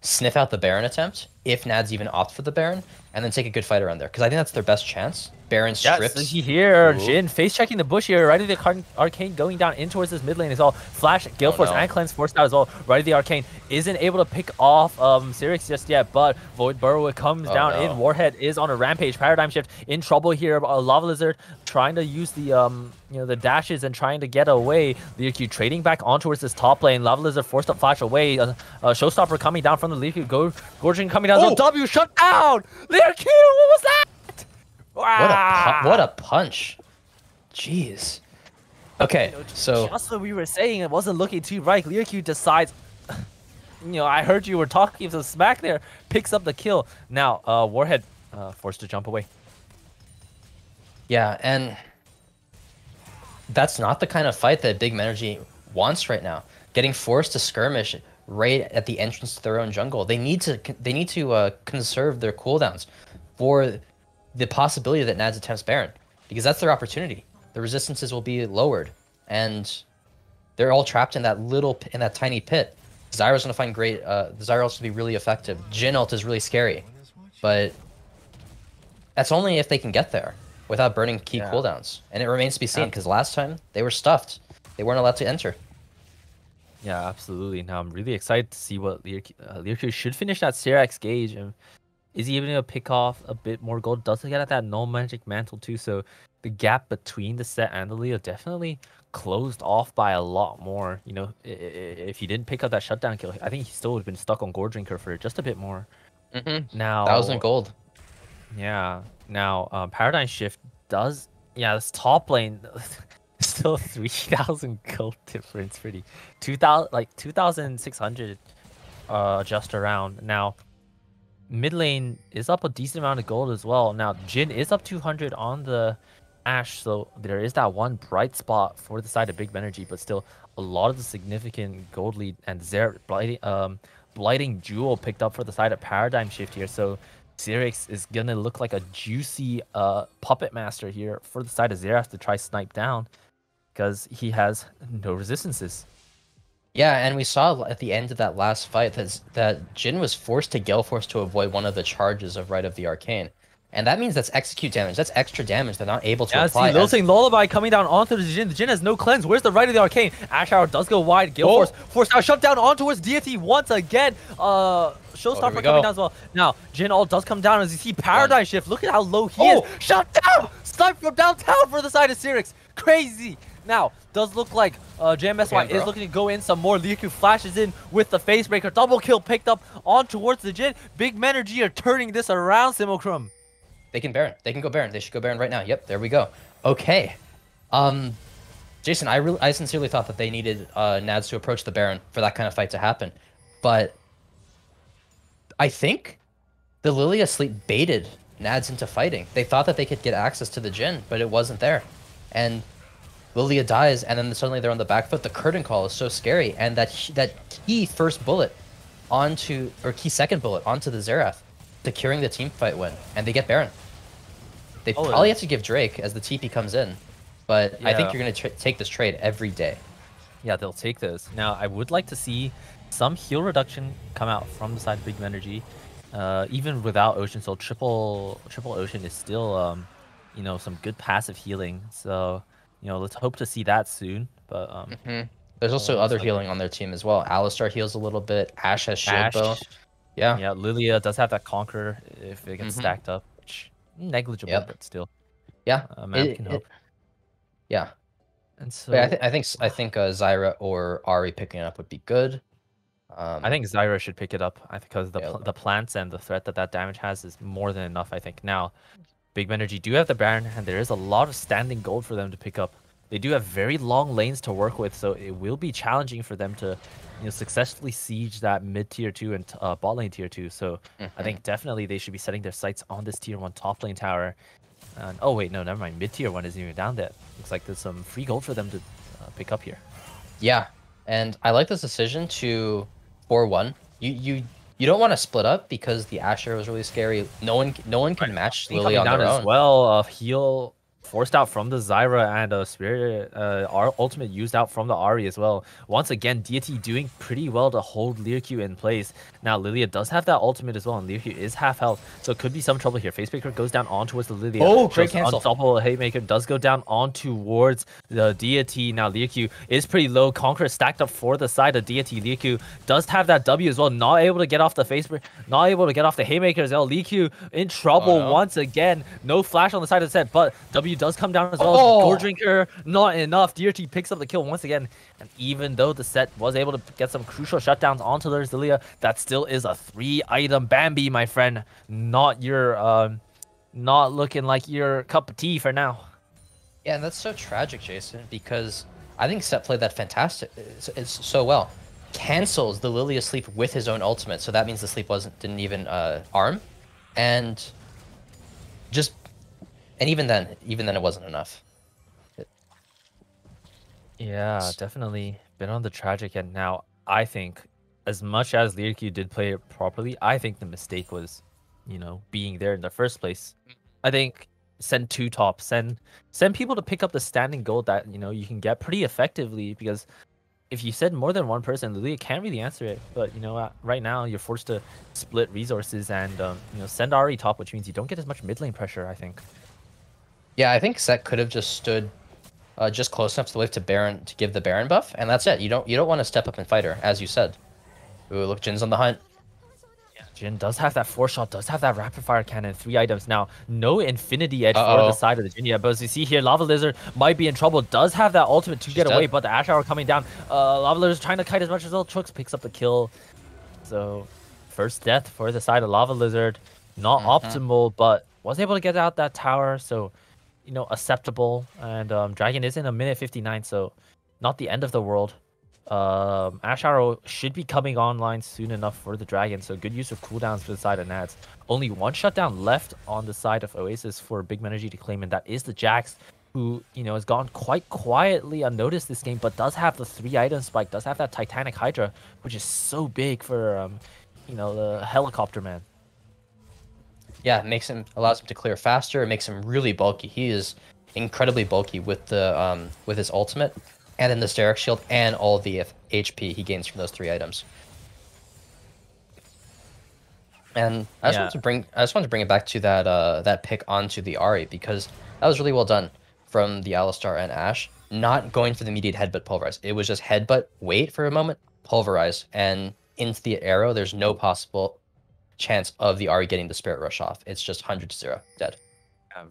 Speaker 2: sniff out the Baron attempt, if Nads even opt for the Baron, and then take a good fight around there. Because I think that's their best chance. Baron strips.
Speaker 1: Yes, here, Jin face checking the bush here. Right at the Arcane going down in towards this mid lane as well. Flash, Gale Force, and Cleanse forced out as well. Right at the Arcane isn't able to pick off Cyrix just yet, but Void Burrow comes down in. Warhead is on a rampage. Paradigm Shift in trouble here. Lava Lizard trying to use the you know, the dashes and trying to get away. Lirku trading back on towards this top lane. Lava Lizard forced up flash away. Showstopper coming down from the Lirku. Gorgon coming down. W shut down. Lirku, what was that?
Speaker 2: Wow. What a punch. Jeez. Okay,
Speaker 1: you know,
Speaker 2: so
Speaker 1: just what we were saying, it wasn't looking too right. Lirku decides, you know, I heard you were talking some smack there, picks up the kill. Now, Warhead forced to jump away.
Speaker 2: Yeah, and that's not the kind of fight that Big Menergy wants right now. Getting forced to skirmish right at the entrance to their own jungle. They need to conserve their cooldowns for the possibility that Nads attempts Baron, because that's their opportunity. The resistances will be lowered, and they're all trapped in that tiny pit. Zyra's gonna find great. Zyra ult to be really effective. Jhin ult is really scary, but that's only if they can get there without burning key cooldowns. And it remains to be seen, because last time they were stuffed. They weren't allowed to enter.
Speaker 1: Yeah, absolutely. Now I'm really excited to see what Lirku should finish that Cyrax gauge. And is he even going to pick off a bit more gold? Does he get at that null magic mantle too? So the gap between the set and the Leo definitely closed off by a lot more. You know, if he didn't pick up that shutdown kill, I think he still would have been stuck on Gore Drinker for just a bit more. Now
Speaker 2: 1,000 gold.
Speaker 1: Yeah. Now Paradigm Shift does. Yeah, this top lane still 3,000 gold difference. Pretty 2,000 like 2,600 just around now. Mid lane is up a decent amount of gold as well. Now, Jhin is up 200 on the Ashe, so there is that one bright spot for the side of Big Energy, but still a lot of the significant gold lead and Blighting Jewel picked up for the side of Paradigm Shift here. So Cyrix is gonna look like a juicy puppet master here for the side of Xerath to try snipe down, because he has no resistances.
Speaker 2: Yeah, and we saw at the end of that last fight that Jhin was forced to Gale Force to avoid one of the charges of Right of the Arcane. And that means that's execute damage. That's extra damage they're not able to apply.
Speaker 1: Lilting Lullaby coming down onto the Jhin. The Jhin has no cleanse. Where's the Right of the Arcane? Ash Hour does go wide. Gale Force forced out, shut down on towards Deity once again. Showstopper coming down as well. Now, Jhin ult does come down as you see Paradigm Shift. Look at how low he is. Shut down! Snipe from downtown for the side of Cyrix. Crazy. Now, does look like JMSY is looking to go in some more. Lirku flashes in with the face breaker. Double kill picked up on towards the Jhin. Big Menergy are turning this around, Simulcrum.
Speaker 2: They can Baron. They can go Baron. They should go Baron right now. Yep, there we go. Okay. Jason, I sincerely thought that they needed Nads to approach the Baron for that kind of fight to happen. But I think the Lily Asleep baited Nads into fighting. They thought that they could get access to the Jhin, but it wasn't there. And Lilia dies, and then suddenly they're on the back foot. The curtain call is so scary, and that key first bullet onto, or key second bullet onto the Xerath securing the team fight win, and they get Baron. They
Speaker 1: Oh,
Speaker 2: probably have to give Drake as the TP comes in, but I think
Speaker 1: yeah.
Speaker 2: you're going to take this trade every day.
Speaker 1: Yeah, they'll take this. Now, I would like to see some heal reduction come out from the side of Big Menergy, even without Ocean Soul. Triple Ocean is still, you know, some good passive healing. So, you know, let's hope to see that soon. But
Speaker 2: There's also
Speaker 1: looks
Speaker 2: other
Speaker 1: like
Speaker 2: healing on their team as well. Alistar heals a little bit. Ash has shield bow.
Speaker 1: Ash,
Speaker 2: Yeah.
Speaker 1: yeah, Lilia does have that Conquer if it gets stacked up, which negligible,
Speaker 2: Yep.
Speaker 1: but still,
Speaker 2: Yeah.
Speaker 1: man can hope.
Speaker 2: Yeah.
Speaker 1: And
Speaker 2: But
Speaker 1: so,
Speaker 2: I think Zyra or Ari picking it up would be good.
Speaker 1: I think Zyra should pick it up because
Speaker 2: Yeah.
Speaker 1: the plants and the threat that that damage has is more than enough. I think now, Big Menergy do have the Baron, and there is a lot of standing gold for them to pick up. They do have very long lanes to work with, so it will be challenging for them to, you know, successfully siege that mid tier 2 and bot lane tier 2. So I think definitely they should be setting their sights on this tier 1 top lane tower. And oh wait, no, never mind. Mid tier 1 isn't even down there. Looks like there's some free gold for them to pick up here.
Speaker 2: Yeah, and I like this decision to 4-1. You don't want to split up because the Asher was really scary. No one can match Lily
Speaker 1: Coming
Speaker 2: on
Speaker 1: down
Speaker 2: their
Speaker 1: as
Speaker 2: own.
Speaker 1: well, heal forced out from the Zyra and Spirit, our ultimate used out from the Ahri as well. Once again, Deity doing pretty well to hold Lircu in place. Now Lilia does have that ultimate as well, and Lircu is half health, so it could be some trouble here. Facebreaker goes down on towards the Lilia.
Speaker 2: Oh, great cancel.
Speaker 1: Unstoppable Haymaker does go down on towards the Deity. Now Lircu is pretty low. Conqueror stacked up for the side of Deity. Lircu does have that W as well, not able to get off the Facebreaker, not able to get off the Haymaker as well. Lircu in trouble once again. No flash on the side of the set, but W does come down as well. Gore Drinker, not enough. DRT picks up the kill once again. And even though the set was able to get some crucial shutdowns onto their Zilia, that still is a 3-item Bambi, my friend. Not your, not looking like your cup of tea for now.
Speaker 2: Yeah, and that's so tragic, Jason, because I think Set played that fantastic. It's so well. Cancels the Lilia sleep with his own ultimate, so that means the sleep didn't even arm, and just. And even then it wasn't enough.
Speaker 1: Yeah, definitely been on the tragic end. Now, I think as much as Lircu did play it properly, I think the mistake was, you know, being there in the first place. I think send 2 top, send people to pick up the standing gold that, you know, you can get pretty effectively, because if you send more than one person, Lilia can't really answer it. But, you know, right now you're forced to split resources and, you know, send Ari top, which means you don't get as much mid lane pressure, I think. Yeah,
Speaker 2: I think Set could have just stood just close enough to the wave to Baron to give the Baron buff, and that's it. You don't want to step up and fight her, as you said. Ooh, look, Jin's on the hunt.
Speaker 1: Yeah, Jin does have that 4-shot, does have that rapid fire cannon, 3 items. Now, no infinity edge for the side of the Jin yet, but as you see here, Lava Lizard might be in trouble, does have that ultimate to get away, but the Ash Hour coming down. Lava Lizard trying to kite as much as well. Chooks picks up the kill. So, first death for the side of Lava Lizard. Not optimal, but was able to get out that tower, so, you know, acceptable. And Dragon is in a minute 59, so not the end of the world. Ash Arrow should be coming online soon enough for the Dragon, so good use of cooldowns for the side of Nads. Only 1 shutdown left on the side of Oasis for Big Menergy to claim, and that is the Jax, who, you know, has gone quite quietly unnoticed this game, but does have the 3-item spike, does have that Titanic Hydra, which is so big for, you know, the helicopter man.
Speaker 2: Yeah, allows him to clear faster. It makes him really bulky. He is incredibly bulky with the with his ultimate, and then the Steric Shield and all the HP he gains from those 3 items. And I just wanted to bring it back to that that pick onto the Ahri, because that was really well done from the Alistar and Ashe. Not going for the immediate headbutt pulverize. It was just headbutt, wait for a moment, pulverize, and into the arrow. There's no possible chance of the Ahri getting the Spirit Rush off. It's just 100-0, dead.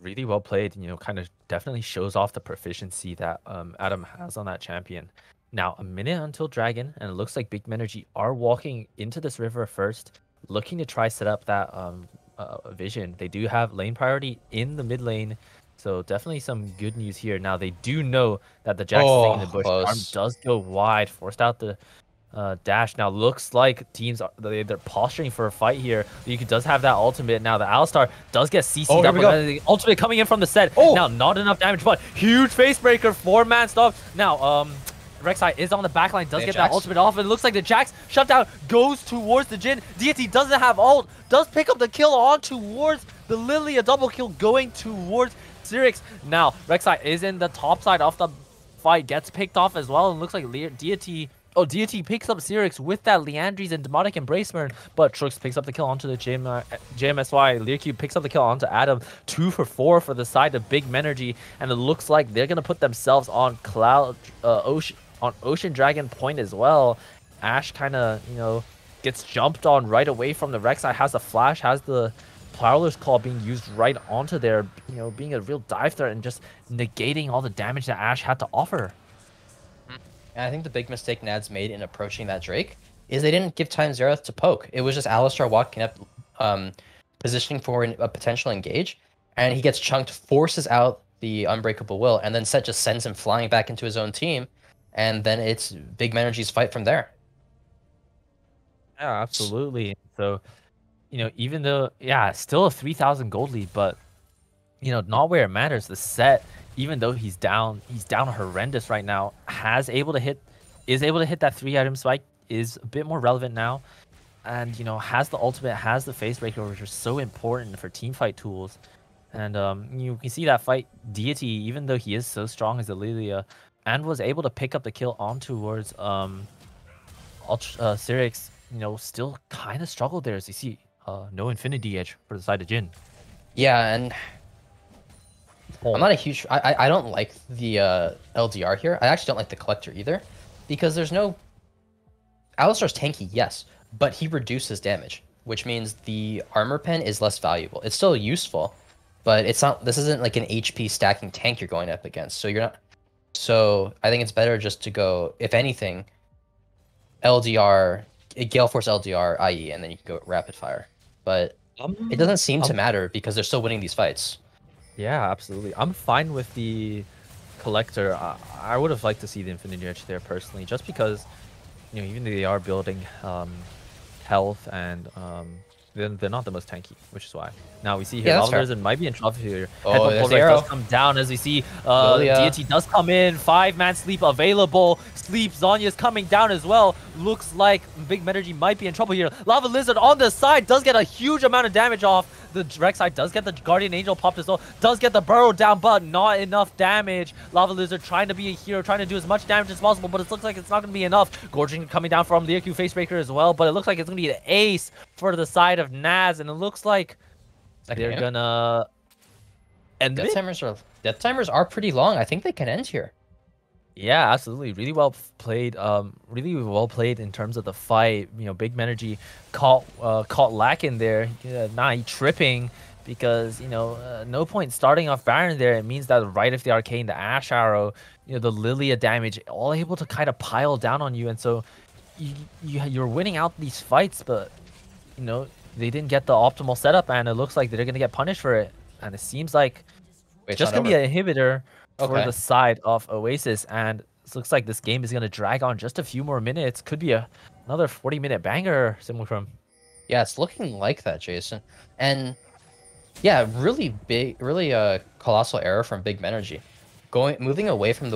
Speaker 1: Really well played. You know, kind of definitely shows off the proficiency that Adam has on that champion. Now, a minute until Dragon, and it looks like Big Menergy are walking into this river first, looking to try set up that vision. They do have lane priority in the mid lane, so definitely some good news here. Now, they do know that the Jax is staying in the bush. Arm does go wide, forced out the dash. Now looks like teams they're posturing for a fight here. Yuki does have that ultimate. Now the Alistar does get CC'd up. The ultimate coming in from the set. Now not enough damage, but huge face breaker, 4-man stop. Now Rek'Sai is on the backline, does
Speaker 2: They
Speaker 1: get
Speaker 2: have
Speaker 1: that
Speaker 2: Jax?
Speaker 1: ultimate off, and it looks like the Jax shutdown goes towards the Jhin. Deity doesn't have ult, does pick up the kill on towards the Lily, a double kill going towards Syrinx. Now, Rek'Sai is in the top side of the fight, gets picked off as well, and looks like Deity... Oh, Deity picks up Syrinx with that Leandries and Demonic Embracement, but Trooks picks up the kill onto the JMSY. Leercube picks up the kill onto Adam. 2 for 4 for the side of Big Menergy, and it looks like they're going to put themselves on Ocean Dragon point as well. Ashe kind of, you know, gets jumped on right away from the Rek'Sai, has the flash, has the Prowler's Call being used right onto there, you know, being a real dive threat and just negating all the damage that Ashe had to offer.
Speaker 2: And I think the big mistake Nads made in approaching that Drake is they didn't give time Xerath to poke. It was just Alistar walking up, positioning for a potential engage, and he gets chunked, forces out the Unbreakable Will, and then Set just sends him flying back into his own team, and then it's Big Menergy's fight from there.
Speaker 1: Yeah, absolutely. So, you know, even though, yeah, still a 3,000 gold lead, but, you know, not where it matters. The Set, even though he's down horrendous right now, is able to hit that 3-item spike, is a bit more relevant now, and, you know, has the ultimate, has the face breaker, which are so important for team fight tools. And you can see that fight, Deity, even though he is so strong as a Lilia, and was able to pick up the kill on towards Syrinx, you know, still kind of struggled there, as you see no Infinity Edge for the side of Jhin.
Speaker 2: Yeah, and I'm not a huge... I don't like the LDR here. I actually don't like the Collector either, because there's no... Alistar's tanky, yes, but he reduces damage, which means the armor pen is less valuable. It's still useful, but it's not... This isn't like an HP stacking tank you're going up against, so you're not... So I think it's better just to go, if anything, LDR, Gale Force LDR, IE, and then you can go rapid fire. But it doesn't seem to matter because they're still winning these fights.
Speaker 1: Yeah, absolutely. I'm fine with the Collector. I would have liked to see the Infinity Edge there personally, just because, you know, even though they are building health and they're not the most tanky, which is why. Now we see here, Lava Lizard might be in trouble here.
Speaker 2: Oh,
Speaker 1: Headbutt does come down as we see Deity does come in. 5-man sleep available. Sleep, Zonya's coming down as well. Looks like Big Menergy might be in trouble here. Lava Lizard on the side does get a huge amount of damage off. The Rek'Sai does get the Guardian Angel popped as well. Does get the burrow down, but not enough damage. Lava Lizard trying to be a hero, trying to do as much damage as possible, but it looks like it's not going to be enough. Gorging coming down from the AQ Facebreaker as well, but it looks like it's going to be an ace for the side of Naz, and it looks like they're going to end it.
Speaker 2: Death timers are pretty long. I think they can end here.
Speaker 1: Yeah, absolutely. Really well played. Really well played in terms of the fight. You know, Big Menergy caught lacking there. Nah, he tripping because, you know, no point starting off Baron there. It means that right of the Arcane, the Ash Arrow, you know, the Lilia damage, all able to kind of pile down on you, and so you're winning out these fights, but, you know, they didn't get the optimal setup, and it looks like they're gonna get punished for it. And it seems like it's just gonna be an inhibitor for the side of Oasis, and it looks like this game is going to drag on just a few more minutes. Could be another 40-minute banger, Simulcrum.
Speaker 2: Yeah, it's looking like that, Jason. And yeah, really big, really colossal error from Big Menergy, moving away from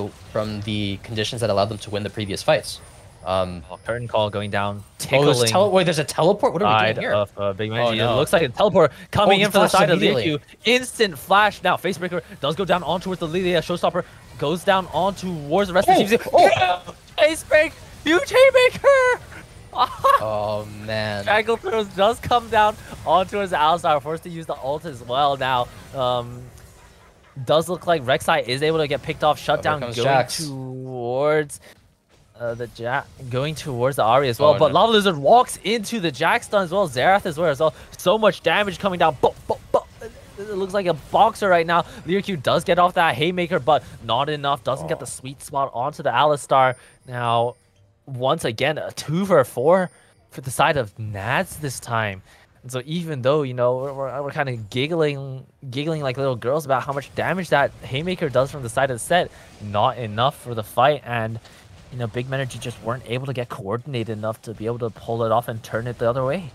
Speaker 2: the conditions that allowed them to win the previous fights.
Speaker 1: Curtain Call going down, tickling.
Speaker 2: Wait, there's a teleport? What are we doing here?
Speaker 1: Of Big Menergy. No. It looks like a teleport coming in for the side of Liu. Instant flash. Now, Facebreaker does go down on towards the Lilia. Showstopper goes down on towards the rest of the team. Facebreak! Huge haymaker!
Speaker 2: Oh, man.
Speaker 1: Triangle Throws does come down on towards the Alistar, forced to use the ult as well now. Does look like Rek'Sai is able to get picked off. Shutdown going towards... going towards the Ahri as well, but Lava Lizard walks into the Jack stun as well, Xerath as well. So much damage coming down. It looks like a boxer right now. Leercube does get off that haymaker, but not enough. Doesn't get the sweet spot onto the Alistar. Now, once again, a 2 for 4 for the side of Nats this time. And so even though, you know, we're kind of giggling like little girls about how much damage that haymaker does from the side of the set, not enough for the fight. And you know, Big Menergy just weren't able to get coordinated enough to be able to pull it off and turn it the other way.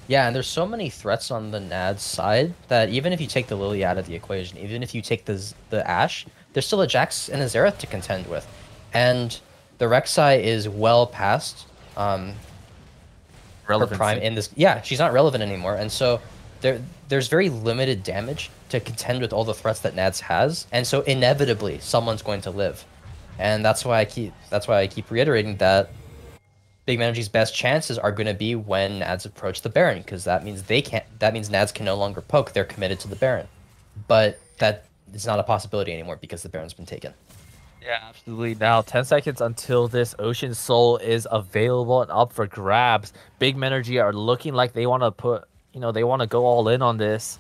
Speaker 2: Yeah, and there's so many threats on the Nads side that even if you take the Lily out of the equation, even if you take the Ashe, there's still a Jax and a Xerath to contend with. And the Rek'Sai is well past her prime
Speaker 1: Relevancy.
Speaker 2: in this. Yeah, she's not relevant anymore, and so there's very limited damage to contend with all the threats that Nads has, and so inevitably someone's going to live, and that's why I keep reiterating that Big Menergy's best chances are going to be when Nads approach the Baron, because that means Nads can no longer poke. They're committed to the Baron, but that is not a possibility anymore because the Baron's been taken.
Speaker 1: Yeah, absolutely. Now, 10 seconds until this Ocean Soul is available and up for grabs. Big Menergy are looking like they want to they want to go all in on this.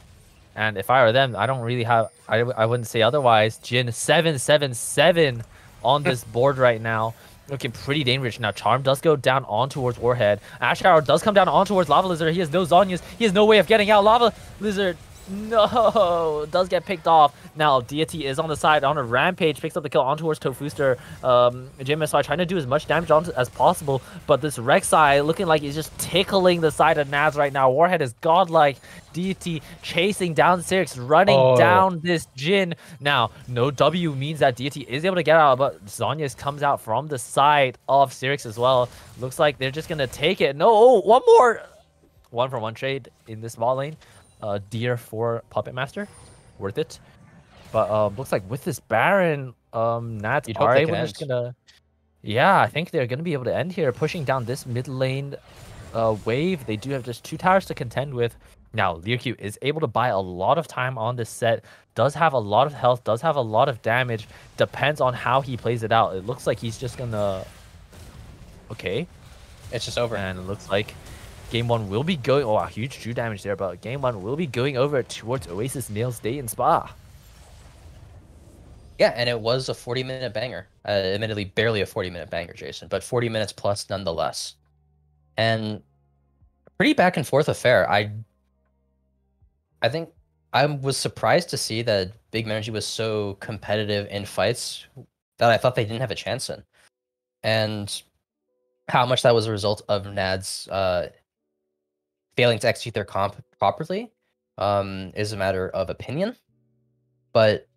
Speaker 1: And if I were them, I don't really have, I wouldn't say otherwise. Jin 777 on this board right now. Looking pretty dangerous. Now, Charm does go down on towards Warhead. Ash Shower does come down on towards Lava Lizard. He has no Zonyas. He has no way of getting out. Lava Lizard, no, does get picked off. Now, Deity is on the side on a rampage, picks up the kill on towards Tofuster. JMSY trying to do as much damage on as possible, but this Rek'Sai looking like he's just tickling the side of Naz right now. Warhead is godlike. Deity chasing down Sirix, running down this Jin. Now, no W means that Deity is able to get out, but Zonyas comes out from the side of Sirix as well. Looks like they're just gonna take it. No, oh, one more. 1-for-1 trade in this bot lane. Deer for Puppet Master, worth it. But looks like with this Baron, Nats are able just gonna. Yeah, I think they're gonna be able to end here, pushing down this mid lane wave. They do have just 2 towers to contend with. Now, Liu is able to buy a lot of time on this set. Does have a lot of health. Does have a lot of damage. Depends on how he plays it out. It looks like he's just gonna. Okay,
Speaker 2: it's just over,
Speaker 1: and it looks like Game 1 will be going... Oh, huge true damage there, but Game 1 will be going over towards Oasis Nails Day in Spa.
Speaker 2: Yeah, and it was a 40-minute banger. Admittedly, barely a 40-minute banger, Jason, but 40 minutes plus nonetheless. And pretty back and forth affair. I think I was surprised to see that Big Menergy was so competitive in fights that I thought they didn't have a chance in. And how much that was a result of Nads failing to execute their comp properly is a matter of opinion. But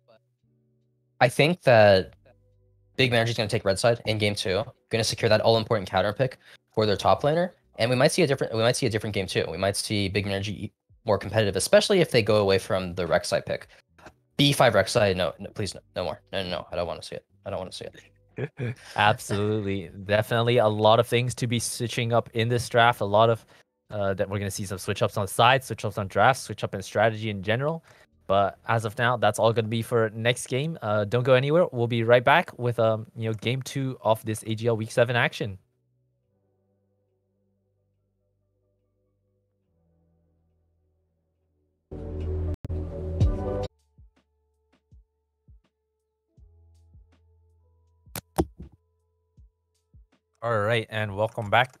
Speaker 2: I think that Big Menergy is going to take red side in game 2, going to secure that all-important counter pick for their top laner, and we might see a different game 2. We might see Big Menergy more competitive, especially if they go away from the Rek'Sai pick. B5 Rek'Sai, no, please, no more. No, I don't want to see it. I don't want to see it.
Speaker 1: Absolutely. Definitely a lot of things to be switching up in this draft. A lot of that we're going to see some switch ups on the side, switch ups on drafts, switch up in strategy in general. But as of now, that's all going to be for next game. Don't go anywhere. We'll be right back with game 2 of this AGL Week 7 action. All right, and welcome back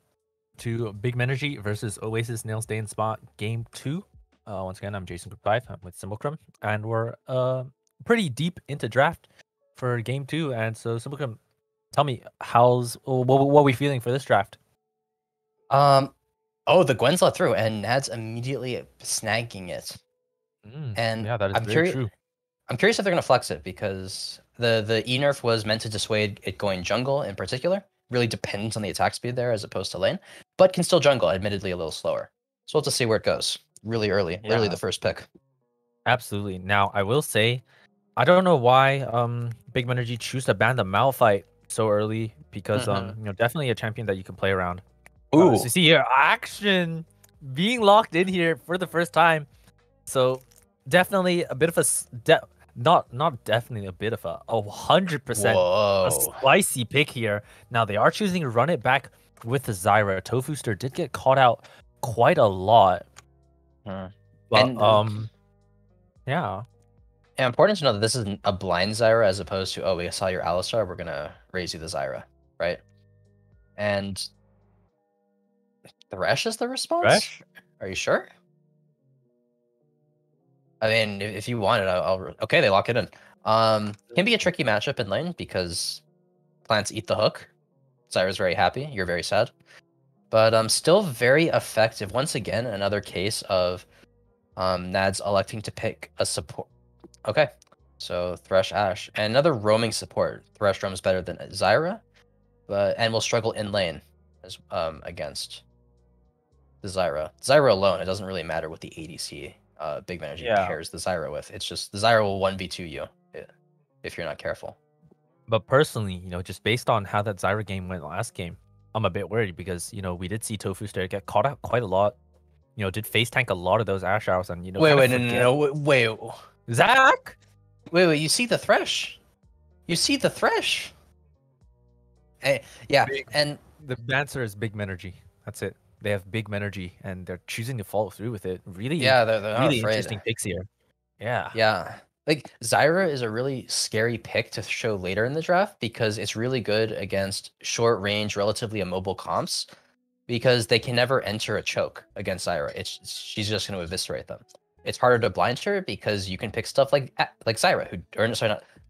Speaker 1: to Big Menergy versus Oasis Nails Day in Spa Game 2. Once again, I'm Jason Cook 5. I'm with Simulcrum, and we're pretty deep into draft for Game 2. And so, Simulcrum, tell me, what are we feeling for this draft?
Speaker 2: The Gwen's let through, and Nad's immediately snagging it. And
Speaker 1: yeah, that is very true.
Speaker 2: I'm curious if they're gonna flex it, because the E nerf was meant to dissuade it going jungle in particular. Really depends on the attack speed there as opposed to lane, but can still jungle, admittedly a little slower. So we'll have to see where it goes. Really early, literally the first pick.
Speaker 1: Absolutely. Now, I will say, I don't know why Big Menergy choose to ban the Malphite so early, because definitely a champion that you can play around.
Speaker 2: Ooh,
Speaker 1: so you see here, action being locked in here for the first time. So definitely a bit of a not definitely a bit of a 100% a spicy pick here. Now they are choosing to run it back with the Zyra. Tofuster did get caught out quite a lot. But yeah.
Speaker 2: And important to know that this is a blind Zyra as opposed to, we saw your Alistar, we're gonna raise you the Zyra, right? And Thresh is the response?
Speaker 1: Thresh?
Speaker 2: Are you sure? I mean, if you want it, I'll okay, they lock it in. Can be a tricky matchup in lane because plants eat the hook. Zyra's very happy, you're very sad. But still very effective. Once again, another case of Nads electing to pick a support. Okay, so Thresh Ashe. And another roaming support. Thresh roams better than Zyra. but and will struggle in lane as against the Zyra. Zyra alone, it doesn't really matter what the ADC Big Menergy
Speaker 1: Yeah.
Speaker 2: pairs the Zyra with. It's just the Zyra will 1v2 you if you're not careful.
Speaker 1: But personally, just based on how that Zyra game went last game, I'm a bit worried because, we did see Tofu Stare get caught out quite a lot. Did face tank a lot of those Ashe hours and,
Speaker 2: Wait,
Speaker 1: kind of
Speaker 2: no,
Speaker 1: forget.
Speaker 2: no, wait.
Speaker 1: Zach!
Speaker 2: Wait, you see the Thresh? You see the Thresh? Yeah, and
Speaker 1: the answer is Big Menergy. That's it. They have Big Menergy, and they're choosing to follow through with it. Really,
Speaker 2: yeah, they're not
Speaker 1: really
Speaker 2: afraid.
Speaker 1: interesting picks here. Yeah.
Speaker 2: Yeah. Like Zyra is a really scary pick to show later in the draft because it's really good against short range, relatively immobile comps because they can never enter a choke against Zyra. She's just going to eviscerate them. It's harder to blind her because you can pick stuff like Zyra,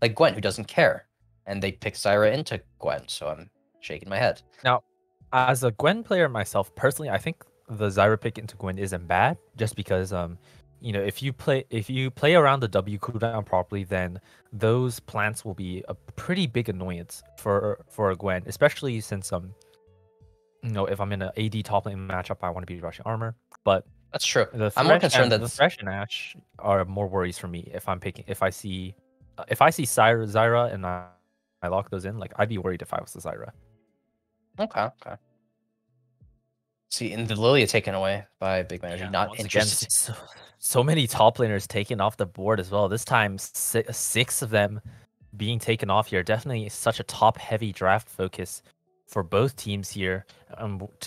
Speaker 2: like Gwen, who doesn't care, and they pick Zyra into Gwen. So I'm shaking my head.
Speaker 1: Now, as a Gwen player myself, personally, I think the Zyra pick into Gwen isn't bad, just because if you play around the W cooldown properly, then those plants will be a pretty big annoyance for a Gwen, especially since if I'm in an AD top lane matchup, I want to be rushing armor. But
Speaker 2: that's true.
Speaker 1: I'm more concerned that the Thresh and Ashe are more worries for me if I see Zyra and I lock those in. Like, I'd be worried if I was the Zyra.
Speaker 2: Okay. See, and the Lilia taken away by Big Menergy. Not interested.
Speaker 1: So many top laners taken off the board as well. This time, six of them being taken off here. Definitely such a top-heavy draft focus for both teams here.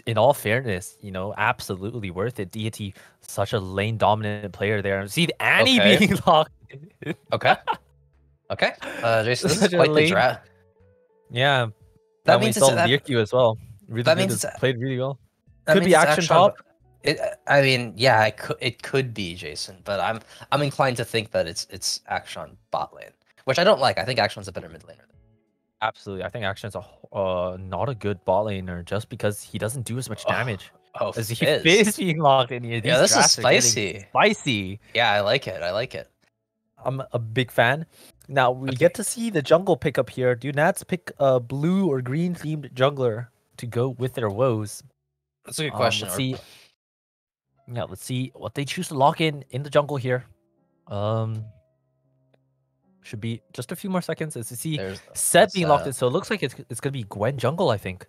Speaker 1: In all fairness, absolutely worth it. Deity, such a lane-dominant player there. See the Annie being locked.
Speaker 2: Okay. Jason, this is quite the draft.
Speaker 1: Yeah.
Speaker 2: That means
Speaker 1: it's Lirq as well.
Speaker 2: That means
Speaker 1: it's played really well. Could be action top.
Speaker 2: It could be Jason, but I'm inclined to think that it's Action bot lane, which I don't like. I think Action's a better mid laner.
Speaker 1: Absolutely, I think Action's not a good bot laner just because he doesn't do as much damage. As he is being locked in here.
Speaker 2: Yeah, this is spicy.
Speaker 1: Spicy.
Speaker 2: Yeah, I like it.
Speaker 1: I'm a big fan. Now we get to see the jungle pick up here. Do Nats pick a blue or green themed jungler to go with their woes?
Speaker 2: That's a good question.
Speaker 1: Let's see what they choose to lock in the jungle here. Should be just a few more seconds as you see Set being locked in. So it looks like it's gonna be Gwen jungle, I think.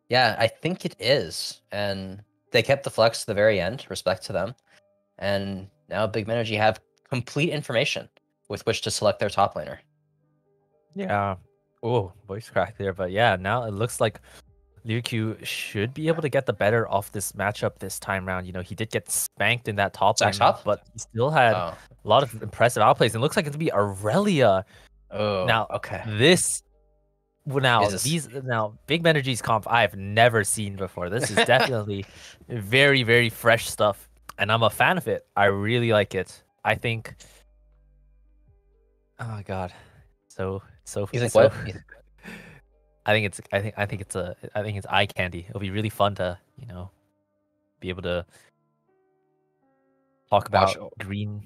Speaker 2: Yeah, I think it is. And they kept the flex to the very end, respect to them. And now Big Menergy have complete information with which to select their top laner.
Speaker 1: Yeah. Oh, voice crack there. But yeah, now it looks like Lirq should be able to get the better of this matchup this time around. He did get spanked in that top lane, but he still had a lot of impressive outplays. And it looks like it's going to be Aurelia.
Speaker 2: Oh,
Speaker 1: now,
Speaker 2: okay.
Speaker 1: Now, Big Menergy's comp I've never seen before. This is definitely very, very fresh stuff. And I'm a fan of it. I really like it. I think... Oh, God. So
Speaker 2: what?
Speaker 1: I think it's eye candy. It'll be really fun to, be able to talk about green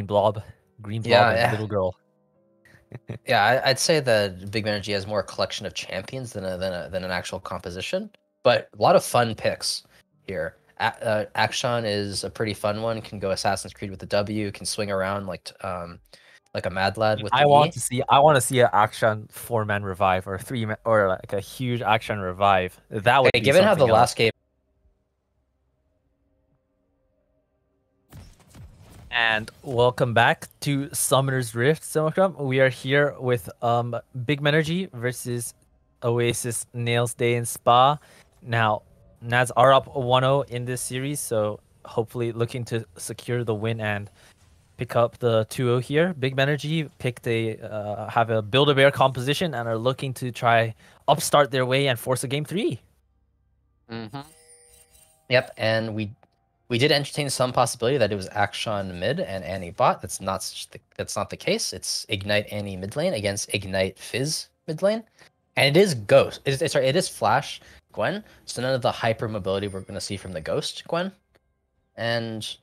Speaker 1: blob, and little girl.
Speaker 2: Yeah, I'd say that Big Menergy has more a collection of champions than an actual composition, but a lot of fun picks here. Akshan is a pretty fun one. Can go Assassin's Creed with the W. Can swing around like a mad lad with the
Speaker 1: I want to see an Akshan 4-man revive or 3-man or like a huge Akshan revive. That would be
Speaker 2: given how the last game.
Speaker 1: And welcome back to Summoner's Rift. We are here with Big Menergy versus Oasis, Nails Day and Spa. Now, Naz are up 1-0 in this series, so hopefully looking to secure the win and pick up the 2-0 here. Big Menergy picked have a Build-A-Bear composition and are looking to try upstart their way and force a game 3.
Speaker 2: Mm-hmm. Yep, and we did entertain some possibility that it was Akshan mid and Annie bot. That's not the case. It's Ignite Annie mid lane against Ignite Fizz mid lane, and it is Ghost. It is Flash Gwen. So none of the hyper mobility we're going to see from the Ghost Gwen, and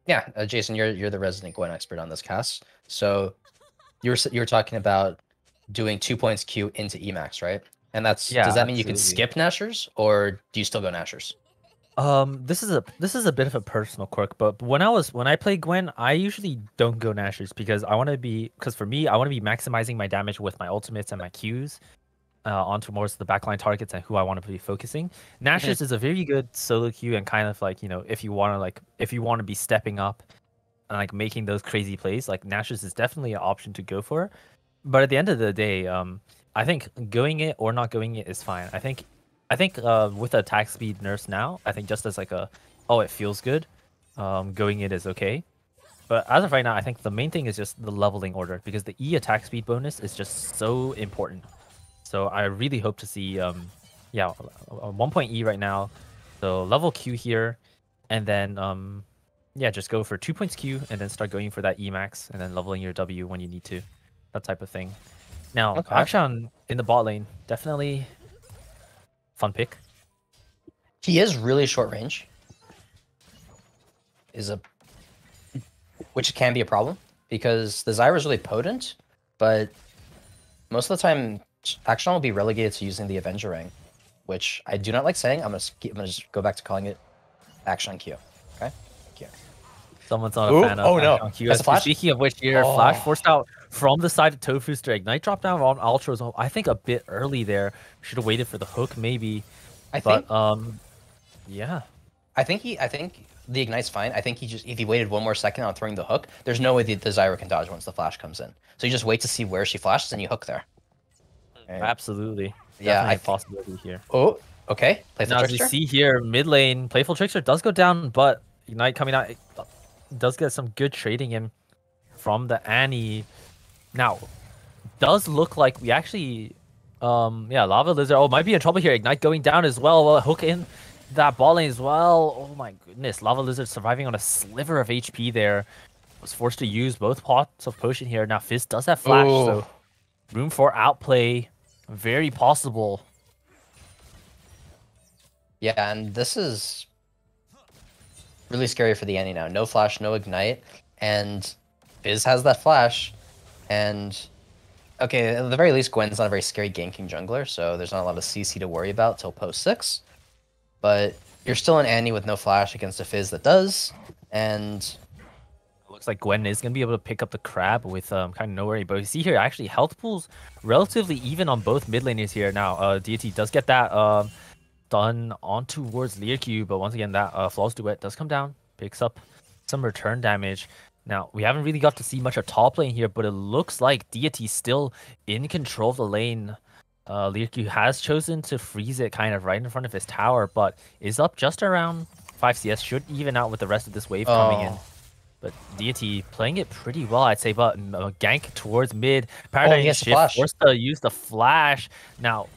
Speaker 2: yeah, Jason, you're the resident Gwen expert on this cast. So you were talking about doing 2 points Q into Emax, right? And that's
Speaker 1: Yeah,
Speaker 2: does that mean you can
Speaker 1: absolutely.
Speaker 2: skip Nashers or do you still go Nashers?
Speaker 1: This is a bit of a personal quirk, but when I play Gwen, I usually don't go Nashers because because for me, I want to be maximizing my damage with my ultimates and my Qs onto more of the backline targets and who I want to be focusing.
Speaker 2: Mhm.
Speaker 1: Nashers is a very good solo queue and kind of like, if you want to be stepping up and like making those crazy plays, like Nashers is definitely an option to go for. But at the end of the day, I think going it or not going it is fine. I think with the attack speed nerfs now, I think just as like oh, it feels good, going it is okay. But as of right now, I think the main thing is just the leveling order because the E attack speed bonus is just so important. So I really hope to see, yeah, 1 point E right now. So level Q here, and then yeah, just go for 2 points Q and then start going for that E max and then leveling your W when you need to, that type of thing. Now,
Speaker 2: Okay.
Speaker 1: Akshan in the bot lane, definitely fun pick.
Speaker 2: He is really short range. Which can be a problem because the Zyra is really potent, but most of the time Action will be relegated to using the Avenger ring, which I do not like saying. I'm gonna just go back to calling it Action Q. Okay, Q.
Speaker 1: Someone's not a
Speaker 2: Ooh,
Speaker 1: fan of
Speaker 2: oh no,
Speaker 1: Akshan Q.
Speaker 2: that's a flash.
Speaker 1: Speaking of which, here, Flash
Speaker 2: Oh,
Speaker 1: forced out from the side of Tofu's to Ignite drop down on Ultra's. I think a bit early there. Should have waited for the hook maybe.
Speaker 2: I think
Speaker 1: But yeah.
Speaker 2: I think the Ignite's fine. I think if he waited one more second on throwing the hook, there's no way the Zyra can dodge once the flash comes in. So you just wait to see where she flashes and you hook there. And
Speaker 1: Absolutely.
Speaker 2: yeah,
Speaker 1: Definitely
Speaker 2: I
Speaker 1: a
Speaker 2: think.
Speaker 1: possibility here.
Speaker 2: Oh, okay. Playful
Speaker 1: Now, as you
Speaker 2: Trickster.
Speaker 1: see here, mid lane, Playful Trickster does go down, but Ignite coming out, it does get some good trading in from the Annie. Now, does look like we actually, yeah, Lava Lizard, oh, might be in trouble here. Ignite going down as well. Well, hook in that ball lane as well. Oh my goodness, Lava Lizard surviving on a sliver of HP there. Was forced to use both pots of potion here. Now, Fizz does have flash,
Speaker 2: Oh,
Speaker 1: so room for outplay, very possible.
Speaker 2: yeah, and this is really scary for the Annie now. No flash, no ignite, and Fizz has that flash. And okay, at the very least, Gwen's not a very scary ganking jungler, so there's not a lot of CC to worry about till post 6. But you're still an Annie with no flash against a Fizz that does, and
Speaker 1: Looks like Gwen is gonna be able to pick up the crab with kind of no worry. But you see here, actually, health pools relatively even on both mid laners here. Now, Deity does get that done on towards Leerq, but once again, that Flawless Duet does come down, picks up some return damage. Now, we haven't really got to see much of top lane here, but it looks like Deity's still in control of the lane. Leerq has chosen to freeze it kind of right in front of his tower, but is up just around 5 CS, should even out with the rest of this wave coming in.
Speaker 2: oh,
Speaker 1: But Deity playing it pretty well, I'd say, but gank towards mid.
Speaker 2: oh, he
Speaker 1: Paradigm
Speaker 2: has the
Speaker 1: shift,
Speaker 2: flash.
Speaker 1: forced to use the flash. Now,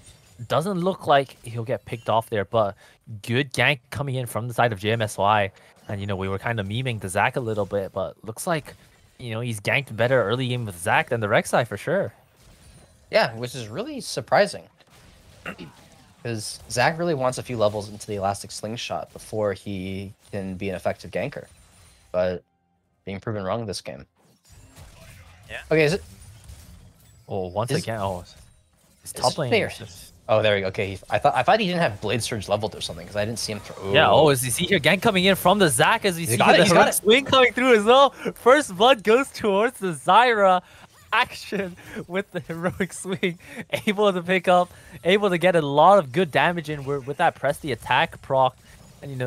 Speaker 1: doesn't look like he'll get picked off there, but good gank coming in from the side of JMSY. And, we were kind of memeing the Zac a little bit, but looks like, he's ganked better early game with Zac than the Rek'Sai for sure.
Speaker 2: Yeah, which is really surprising. Because Zac really wants a few levels into the Elastic Slingshot before he can be an effective ganker. But being proven wrong this game.
Speaker 1: Yeah.
Speaker 2: Okay, is it?
Speaker 1: Oh, once
Speaker 2: Is-
Speaker 1: again, his
Speaker 2: Is
Speaker 1: top
Speaker 2: it
Speaker 1: lane
Speaker 2: fair?
Speaker 1: is just...
Speaker 2: Oh, there we go. Okay, I thought he didn't have Blade Surge leveled or something because I didn't see him throw.
Speaker 1: Yeah,
Speaker 2: Ooh.
Speaker 1: as you see here, gank coming in from the Zac, as we see
Speaker 2: got it,
Speaker 1: the
Speaker 2: he's got
Speaker 1: heroic
Speaker 2: it.
Speaker 1: swing coming through as well. First blood goes towards the Zyra. Action with the heroic swing, able to pick up, able to get a lot of good damage in with that press the attack proc, and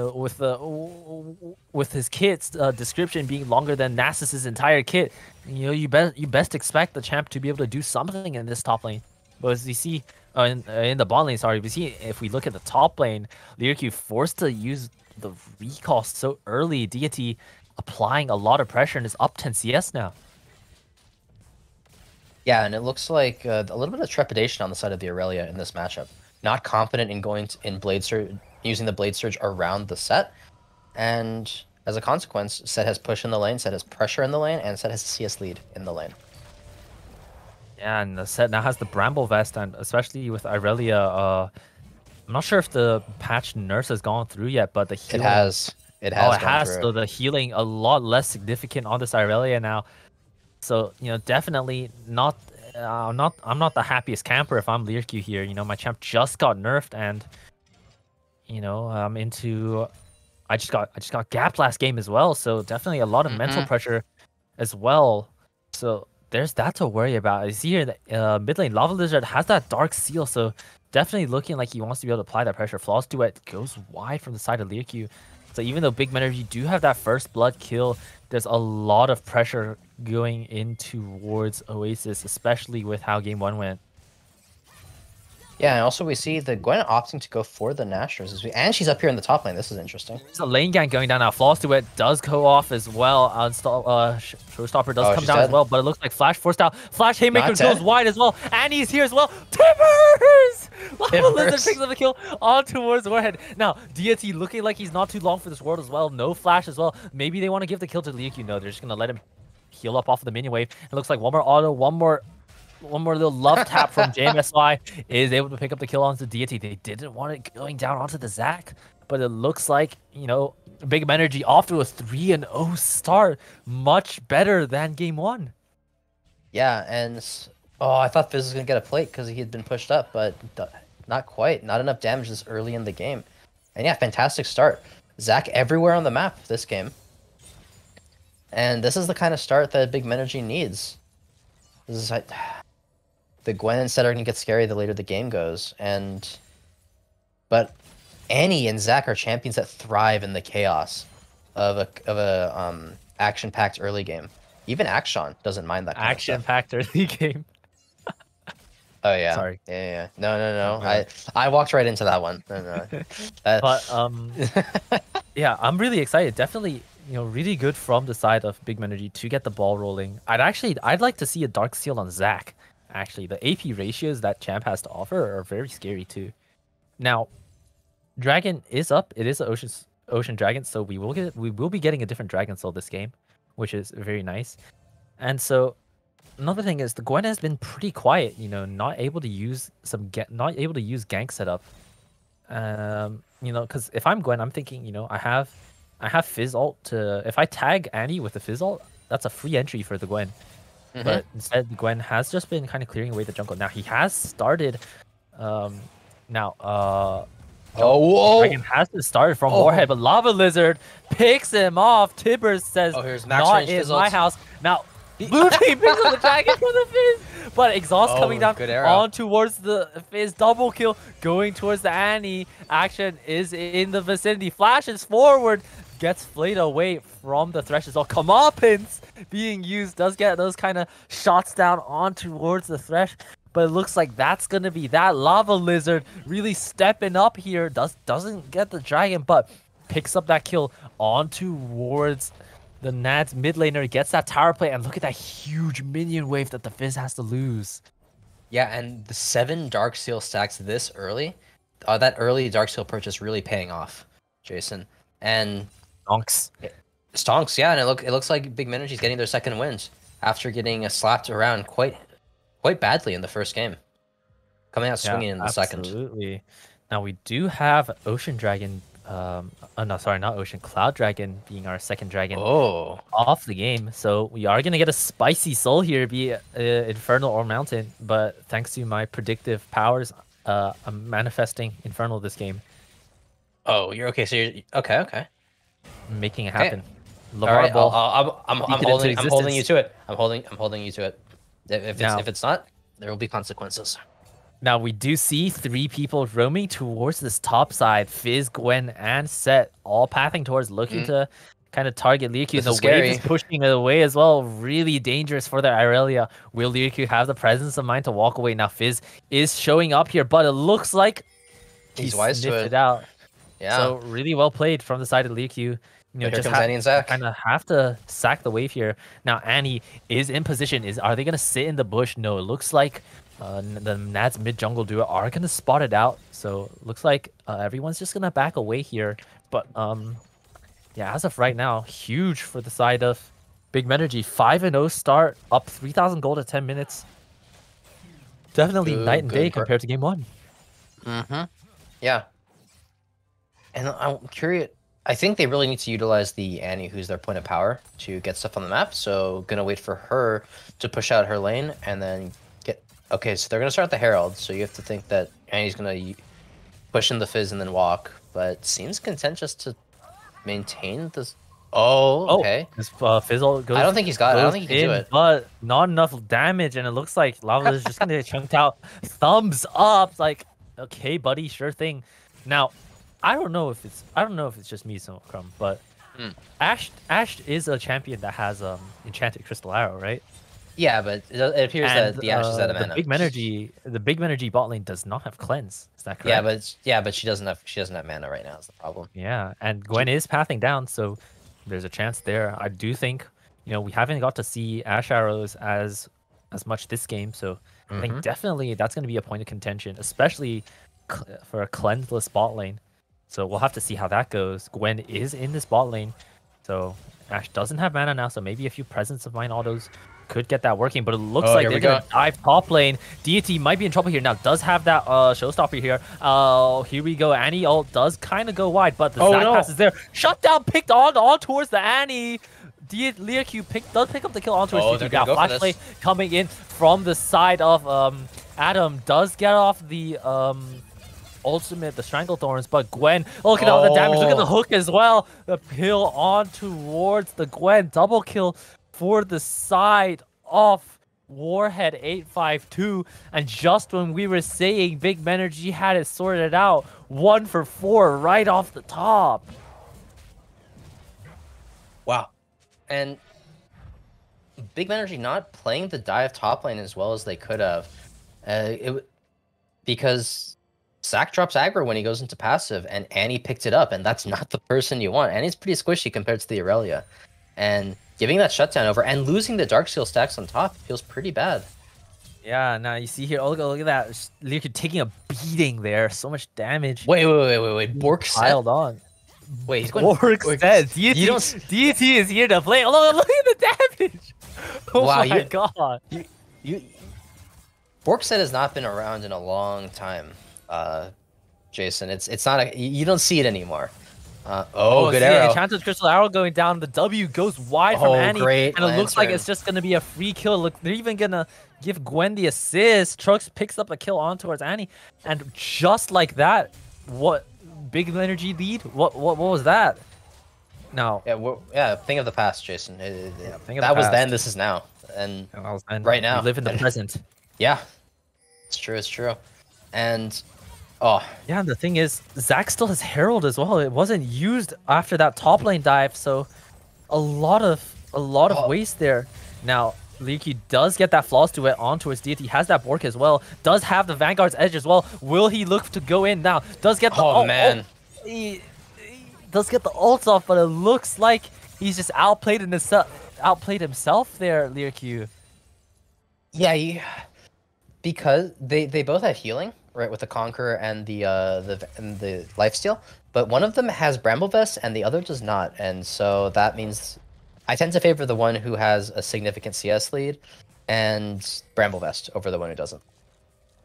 Speaker 1: with his kit's description being longer than Nasus's entire kit, you best expect the champ to be able to do something in this top lane. But as you see in the bot lane, sorry, we see if we look at the top lane, Leerq forced to use the recall so early. Deity applying a lot of pressure and is up 10 CS now.
Speaker 2: Yeah, and it looks like a little bit of trepidation on the side of the Aurelia in this matchup. Not confident in going in Blade Surge, using the Blade Surge around the set, and as a consequence, Set has push in the lane, Set has pressure in the lane, and Set has a CS lead in the lane.
Speaker 1: Yeah, and the set now has the Bramble Vest, and especially with Irelia, I'm not sure if the patch nurse has gone through yet, but the
Speaker 2: It
Speaker 1: healing...
Speaker 2: has. It
Speaker 1: Oh,
Speaker 2: has
Speaker 1: it
Speaker 2: gone
Speaker 1: has.
Speaker 2: through.
Speaker 1: So the healing a lot less significant on this Irelia now. So, definitely not I'm not the happiest camper if I'm Lirq here. You know, my champ just got nerfed, and you know, I'm into. I just got gapped last game as well, so definitely a lot of mental
Speaker 2: Mm-hmm.
Speaker 1: pressure as well. So there's that to worry about. I see here that mid lane Lava Lizard has that Dark Seal, so definitely looking like he wants to be able to apply that pressure. Flawless Duet goes wide from the side of Lirq. So even though Big Menergy do have that first blood kill, there's a lot of pressure going in towards Oasis, especially with how game 1 went.
Speaker 2: Yeah, and also we see the Gwen opting to go for the Nashers, and she's up here in the top lane. This is interesting.
Speaker 1: There's a lane gank going down now. Flawless Duet does go off as well. Showstopper does
Speaker 2: Oh,
Speaker 1: come
Speaker 2: she's
Speaker 1: down as
Speaker 2: dead.
Speaker 1: well, but it looks like Flash forced out. Flash Haymaker
Speaker 2: Not
Speaker 1: goes
Speaker 2: dead.
Speaker 1: wide as well. Annie's here as well. Timbers! Lava Lizard
Speaker 2: Timbers.
Speaker 1: picks up the kill on towards Warhead. Now, Deity looking like he's not too long for this world as well. No Flash as well. Maybe they want to give the kill to Liu. No, they're just going to let him heal up off of the minion wave. It looks like one more auto, one more little love tap from JMSI is able to pick up the kill onto Deity. They didn't want it going down onto the Zac, but it looks like, you know, Big Menergy off to a 3-0 start. Much better than game 1.
Speaker 2: Yeah, and oh, I thought Fizz was gonna get a plate because he had been pushed up, but not quite. Not enough damage this early in the game. And yeah, fantastic start. Zac everywhere on the map this game. And this is the kind of start that Big Menergy needs. This is like, the Gwen instead are gonna get scary the later the game goes, but Annie and Zac are champions that thrive in the chaos of a action-packed early game. Even Akshan doesn't mind that kind of stuff.
Speaker 1: Action-packed early game.
Speaker 2: Oh yeah.
Speaker 1: Sorry.
Speaker 2: Yeah. No.
Speaker 1: Okay.
Speaker 2: I walked right into that one. No.
Speaker 1: But yeah, I'm really excited. Definitely, you know, really good from the side of Big Menergy to get the ball rolling. I'd like to see a Dark Seal on Zac. Actually, the AP ratios that champ has to offer are very scary too. Now, Dragon is up. It is an ocean dragon, so we will be getting a different Dragon Soul this game, which is very nice. And so another thing is the Gwen has been pretty quiet. You know, not able to use gank setup. You know, because if I'm Gwen, I'm thinking, you know, I have Fizz ult to, if I tag Annie with the Fizz ult, that's a free entry for the Gwen. But instead, Gwen has just been kind of clearing away the jungle. Now he has started.
Speaker 2: Oh, whoa!
Speaker 1: Dragon has to start from Warhead, but Lava Lizard picks him off. Tibbers says,
Speaker 2: Oh, here's max
Speaker 1: "Not
Speaker 2: range
Speaker 1: in
Speaker 2: Fizz
Speaker 1: my
Speaker 2: ult.
Speaker 1: house." Now, Blue Team picks up the Dragon for the Fizz, but Exhaust coming down
Speaker 2: good arrow.
Speaker 1: on towards the Fizz. Double kill going towards the Annie. Action is in the vicinity. Flashes forward. Gets flayed away from the Thresh as well. Comeuppance being used does get those kind of shots down on towards the Thresh, but it looks like that's gonna be that Lava Lizard really stepping up here. Doesn't get the dragon, but picks up that kill on towards the Nads mid laner. Gets that tower play, and look at that huge minion wave that the Fizz has to lose.
Speaker 2: Yeah, and the 7 Dark Seal stacks this early, that early Dark Seal purchase really paying off, Jason. And
Speaker 1: Donks.
Speaker 2: Stonks, yeah, and it looks like Big Menergy's getting their second wins after getting slapped around quite badly in the first game, coming out swinging in the second.
Speaker 1: Absolutely. Now we do have Ocean Dragon. No, sorry, not Ocean. Cloud Dragon being our second dragon off the game. So we are gonna get a spicy soul here, be it Infernal or Mountain. But thanks to my predictive powers, I'm manifesting Infernal this game,
Speaker 2: Oh, you're okay. So you're okay.
Speaker 1: making it happen.
Speaker 2: All right,
Speaker 1: Ball.
Speaker 2: I'm holding you to it. I'm holding you to it. If it's not, there will be consequences.
Speaker 1: Now we do see 3 people roaming towards this top side. Fizz, Gwen, and Set all pathing towards, looking to kind of target Liu. The wave is pushing it away as well. Really dangerous for their Irelia. Will Liu have the presence of mind to walk away? Now Fizz is showing up here, but it looks like
Speaker 2: he's wise to it.
Speaker 1: Out.
Speaker 2: Yeah.
Speaker 1: So really well played from the side of Liu. You know,
Speaker 2: here
Speaker 1: just
Speaker 2: comes Annie and Zac.
Speaker 1: Kind of have to sack the wave here. Now Annie is in position. Are they gonna sit in the bush? No, it looks like the Nads mid jungle duo are gonna spot it out. So looks like everyone's just gonna back away here. But yeah, as of right now, huge for the side of Big Menergy. 5-0 start, up 3,000 gold at 10 minutes. Definitely night and day compared to game 1.
Speaker 2: Yeah. And I'm curious. I think they really need to utilize the Annie, who's their point of power, to get stuff on the map. So gonna wait for her to push out her lane and then Okay, so they're gonna start the Herald, so you have to think that Annie's gonna push in the Fizz and then walk, but seems content just to maintain this. Oh,
Speaker 1: Oh,
Speaker 2: okay.
Speaker 1: this fizzle
Speaker 2: I don't
Speaker 1: goes
Speaker 2: think he's got. I don't
Speaker 1: goes
Speaker 2: think he can do
Speaker 1: in,
Speaker 2: it.
Speaker 1: but not enough damage, and it looks like Lava is just gonna get chunked out. Thumbs up, like okay, buddy, sure thing. Now, I don't know if it's just me, so Crumb, but
Speaker 2: Hmm.
Speaker 1: Ashe is a champion that has enchanted crystal arrow, right?
Speaker 2: Yeah, but it appears
Speaker 1: And
Speaker 2: that the Ashe is out of mana.
Speaker 1: the big Menergy bot lane does not have cleanse. Is that
Speaker 2: Yeah,
Speaker 1: correct?
Speaker 2: but she doesn't have mana right now. Is the problem.
Speaker 1: Yeah, and Gwen is pathing down, so there's a chance there. I do think, we haven't got to see Ash arrows as much this game, so I think definitely that's going to be a point of contention, especially for a cleanseless bot lane. So we'll have to see how that goes. Gwen is in this bot lane, so Ash doesn't have mana now, so maybe a few Presence of Mine autos could get that working, but it looks like they're gonna dive top lane. Deity might be in trouble here now. Does have that showstopper here. Here we go. Annie ult does kind of go wide, but the Zac pass is there. Shutdown picked on towards the Annie. Learq does pick up the kill on towards Deity. Now flashlight coming in from the side of Adam does get off the ultimate, the Strangle Thorns, but Gwen, look at all the damage. Look at the hook as well. The pill on towards the Gwen. Double kill for the side of Warhead 852, and just when we were saying Big Menergy had it sorted out, 1 for 4 right off the top.
Speaker 2: Wow. And Big Menergy not playing the dive top lane as well as they could have. Because Zac drops aggro when he goes into passive, and Annie picked it up, and that's not the person you want. Annie's pretty squishy compared to the Aurelia. And giving that shutdown over and losing the Darksteel stacks on top feels pretty bad.
Speaker 1: Yeah, now you see here, look at that. Learq taking a beating there. So much damage.
Speaker 2: Wait. Bork
Speaker 1: piled on.
Speaker 2: Wait, he's going.
Speaker 1: Bork said, Deity is here to play. Oh, look at the damage. Oh
Speaker 2: wow,
Speaker 1: my god.
Speaker 2: Borkset has not been around in a long time, Jason. It's not you don't see it anymore. Good arrow.
Speaker 1: Enchanted Crystal Arrow going down. The W goes wide from Annie.
Speaker 2: Great
Speaker 1: and it looks like it's just going to be a free kill. Look, they're even going to give Gwen the assist. Trux picks up a kill on towards Annie. And just like that, what Big Energy lead? What was that? No.
Speaker 2: Yeah, think of the past, Jason.
Speaker 1: That
Speaker 2: was then, this is now. And right now.
Speaker 1: We live in the present.
Speaker 2: Yeah. It's true. And
Speaker 1: yeah, and the thing is, Zac still has Herald as well. It wasn't used after that top lane dive, so a lot of waste there. Now, Learq does get that flaws to it onto his Deity. Has that Bork as well. Does have the Vanguard's Edge as well. Will he look to go in now? Does get the he does get the ult off, but it looks like he's just outplayed himself there, Learq.
Speaker 2: Yeah, because they both have healing. Right, with the Conqueror and the Lifesteal, but one of them has Bramble Vest and the other does not, and so that means I tend to favor the one who has a significant CS lead and Bramble Vest over the one who doesn't.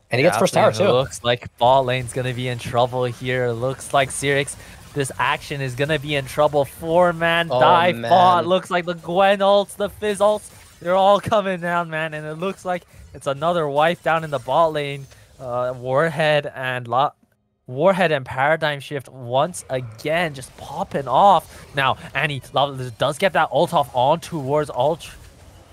Speaker 2: And he gets first tower too.
Speaker 1: Looks like bot lane's gonna be in trouble here. Looks like Cyrix, this action is gonna be in trouble. 4-man dive bot. Looks like the Gwen ults, the Fizz ults, they're all coming down, man, and it looks like it's another wipe down in the bot lane. Warhead and Paradigm Shift once again just popping off. Now Annie does get that ult off on towards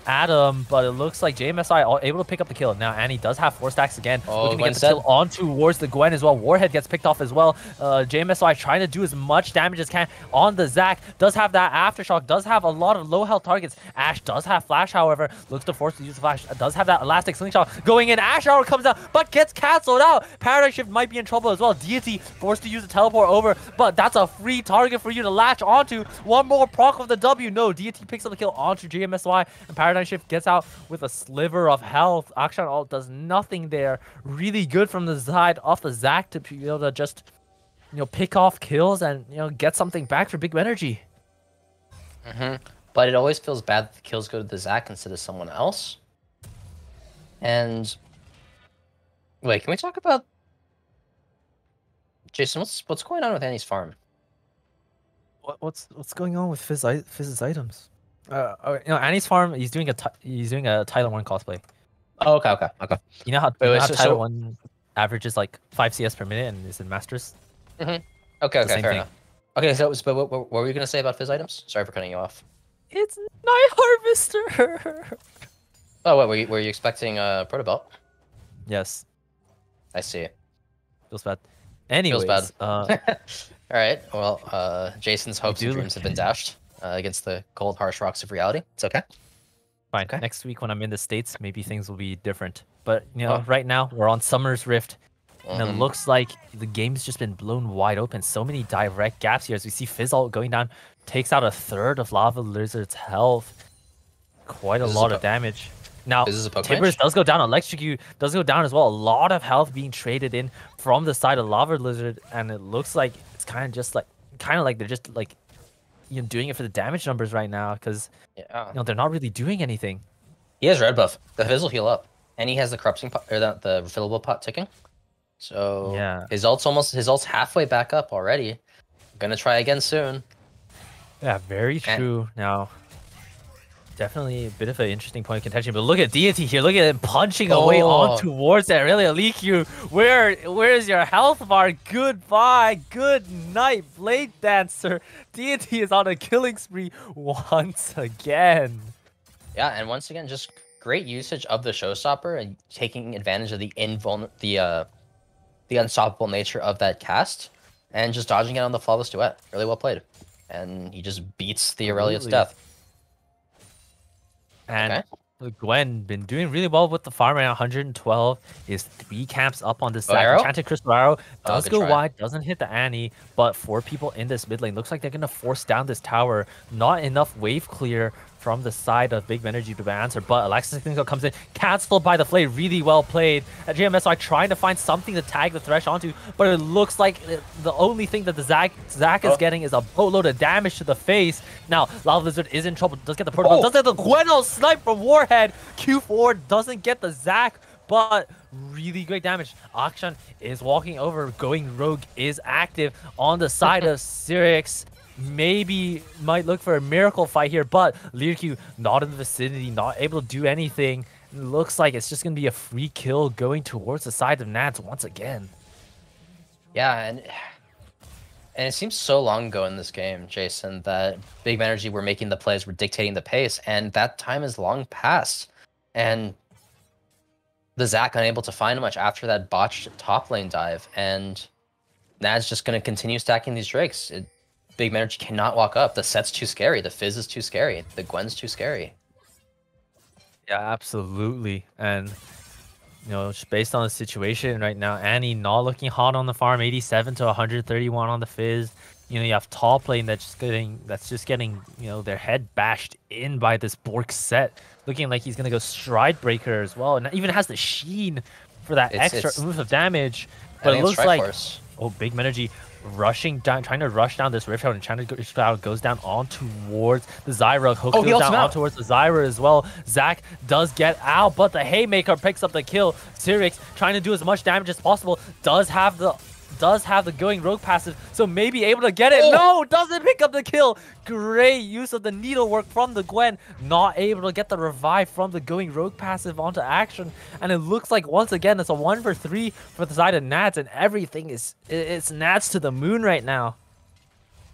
Speaker 1: Adam, but it looks like JMSI able to pick up the kill. Now Annie does have 4 stacks again, looking to get the kill on towards the Gwen as well. Warhead gets picked off as well. JMSI trying to do as much damage as can on the Zac. Does have that Aftershock, does have a lot of low health targets. Ashe does have Flash, however, looks to force to use the Flash. Does have that Elastic Slingshot going in. Ashe Hour comes out, but gets cancelled out. Paradigm Shift might be in trouble as well. Deity forced to use the teleport over, but that's a free target for you to latch onto. One more proc of the W. No, Deity picks up the kill onto JMSY, and Paradigm Shift gets out with a sliver of health. Action ult does nothing there. Really good from the side of the Zac to be able to just, pick off kills and, get something back for Big Energy.
Speaker 2: But it always feels bad that the kills go to the Zac instead of someone else. And wait, can we talk about Jason? What's going on with Annie's farm?
Speaker 1: What's going on with Fizz's items? Annie's farm. He's doing a Tyler 1 cosplay.
Speaker 2: Oh, okay.
Speaker 1: You know
Speaker 2: Wait,
Speaker 1: how
Speaker 2: so
Speaker 1: Title One averages like 5 CS per minute and is in Masters.
Speaker 2: mhm.
Speaker 1: It's the
Speaker 2: Okay,
Speaker 1: same
Speaker 2: fair
Speaker 1: thing.
Speaker 2: enough. Okay, so but what were you gonna say about Fizz items? Sorry for cutting you off.
Speaker 1: It's Night Harvester.
Speaker 2: Oh, what were you expecting Proto Belt?
Speaker 1: Yes,
Speaker 2: I see.
Speaker 1: feels bad.
Speaker 2: Feels bad.
Speaker 1: Anyways,
Speaker 2: All right. Well, Jason's
Speaker 1: we
Speaker 2: hopes and
Speaker 1: do
Speaker 2: dreams have been dashed against the cold, harsh rocks of reality. It's okay. It's
Speaker 1: fine.
Speaker 2: okay.
Speaker 1: Next week when I'm in the States, maybe things will be different. But you know,
Speaker 2: Oh.
Speaker 1: right now we're on Summer's Rift. And it
Speaker 2: Mm-hmm.
Speaker 1: looks like the game's just been blown wide open. So many direct gaps here as we see Fizzle going down, takes out a third of Lava Lizard's health. Quite a
Speaker 2: This is
Speaker 1: lot of damage. Now,
Speaker 2: This is a poke
Speaker 1: Tibbers
Speaker 2: mage.
Speaker 1: does go down, Electrocute does go down as well. A lot of health being traded in from the side of Lava Lizard, and it looks like it's kind of like they're just like doing it for the damage numbers right now because
Speaker 2: Yeah.
Speaker 1: they're not really doing anything.
Speaker 2: He has red buff. The Fizz will heal up, and he has the corrupting pot or the refillable pot ticking. So
Speaker 1: Yeah.
Speaker 2: his ult's halfway back up already. Gonna try again soon.
Speaker 1: Yeah, very
Speaker 2: And
Speaker 1: true. Now, definitely a bit of an interesting point of contention, but look at Deity here. Look at him punching away on towards that. Really, Aliku, where is your health bar? Goodbye, good night, Blade Dancer. Deity is on a killing spree once again.
Speaker 2: yeah, and once again, just great usage of the showstopper and taking advantage of the the unstoppable nature of that cast, and just dodging it on the flawless duet. Really well played, and he just beats the Aurelius
Speaker 1: Absolutely.
Speaker 2: death.
Speaker 1: And Gwen been doing really well with the farm right now. 112 is 3 camps up on this side.
Speaker 2: Arrow?
Speaker 1: Enchanted Crystal Arrow does
Speaker 2: good
Speaker 1: go
Speaker 2: try.
Speaker 1: wide, doesn't hit the Annie, but 4 people in this mid lane. Looks like they're going to force down this tower. Not enough wave clear from the side of Big Menergy to answer, but Alexis Klingo comes in, cancelled by the Flay, really well played. At GMSI trying to find something to tag the Thresh onto, but it looks like the only thing that the Zac is getting is a boatload of damage to the face. Now, Lava Lizard is in trouble, does get the protocol, does get the Gweno snipe from Warhead. Q4 doesn't get the Zac, but really great damage. Akshan is walking over, going rogue is active on the side of Sirix. Maybe might look for a miracle fight here, but Lirq not in the vicinity, not able to do anything. It looks like it's just going to be a free kill going towards the side of Nats once again.
Speaker 2: Yeah, and it seems so long ago in this game, Jason, that Big Menergy were making the plays, were dictating the pace, and that time is long past. And the Zac unable to find much after that botched top lane dive, and Nad's just going to continue stacking these Drakes. Big Menergy cannot walk up. The set's too scary. The Fizz is too scary. The Gwen's too scary.
Speaker 1: Yeah, absolutely. And, just based on the situation right now, Annie not looking hot on the farm, 87 to 131 on the Fizz. You have top lane that's just getting, their head bashed in by this Bork set. Looking like he's going to go Stride Breaker as well. And even has the Sheen for that extra oomph of damage. But it looks like, Big Menergy rushing down, trying to rush down this Rift Out, and Enchanted goes down on towards the Zyra. Hook goes down on towards the Zyra as well. Zac does get out, but the Haymaker picks up the kill. Sirix trying to do as much damage as possible. Does have the going rogue passive, so maybe able to get it. No, doesn't pick up the kill. Great use of the needlework from the Gwen. Not able to get the revive from the going rogue passive onto action. And it looks like once again it's a 1 for 3 for the side of Nats, and everything it's Nats to the moon right now.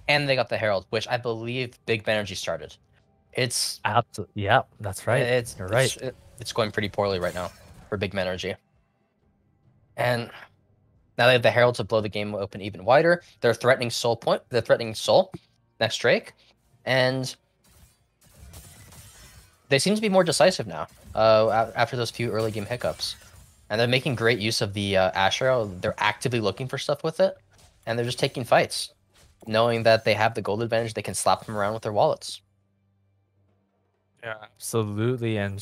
Speaker 2: And they got the Herald, which I believe Big Menergy started. It's
Speaker 1: absolutely, yeah, that's right. You're right.
Speaker 2: It's going pretty poorly right now for Big Menergy. And now they have the Herald to blow the game open even wider. They're threatening Soul point. They're threatening Soul next Drake, and they seem to be more decisive now after those few early game hiccups. And they're making great use of the Ash Arrow. They're actively looking for stuff with it, and they're just taking fights, knowing that they have the gold advantage. They can slap them around with their wallets.
Speaker 1: Yeah, absolutely, and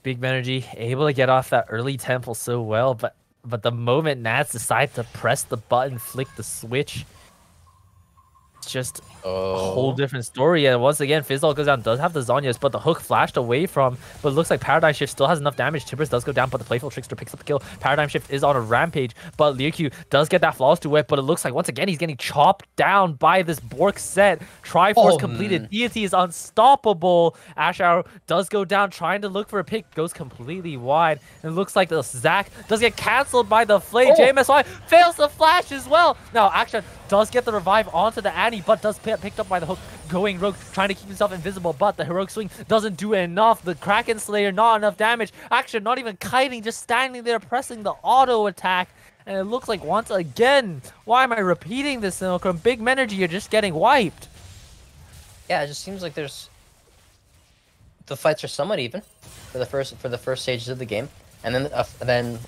Speaker 1: Big Menergy able to get off that early temple so well, but the moment Nats decide to press the button, flick the switch, it's just a whole different story. And once again, Fizzle goes down, does have the Zhonya's, but the hook flashed away from. But it looks like Paradigm Shift still has enough damage. Timbers does go down, but the Playful Trickster picks up the kill. Paradigm Shift is on a rampage, but Liu does get that flawless duet, but it looks like once again he's getting chopped down by this Bork set. Triforce completed. Deity is unstoppable. Ash Arrow does go down, trying to look for a pick, goes completely wide. And it looks like the Zac does get cancelled by the Flay. JMSY fails the flash as well. Now, Action does get the revive onto the Annie, but does get picked up by the hook, going rogue, trying to keep himself invisible, but the heroic swing doesn't do enough. The Kraken Slayer, not enough damage. Action not even kiting, just standing there pressing the auto attack. And it looks like once again, why am I repeating this, Sinochrome? Big Menergy, you're just getting wiped.
Speaker 2: Yeah, it just seems like the fights are somewhat even for the first stages of the game, and then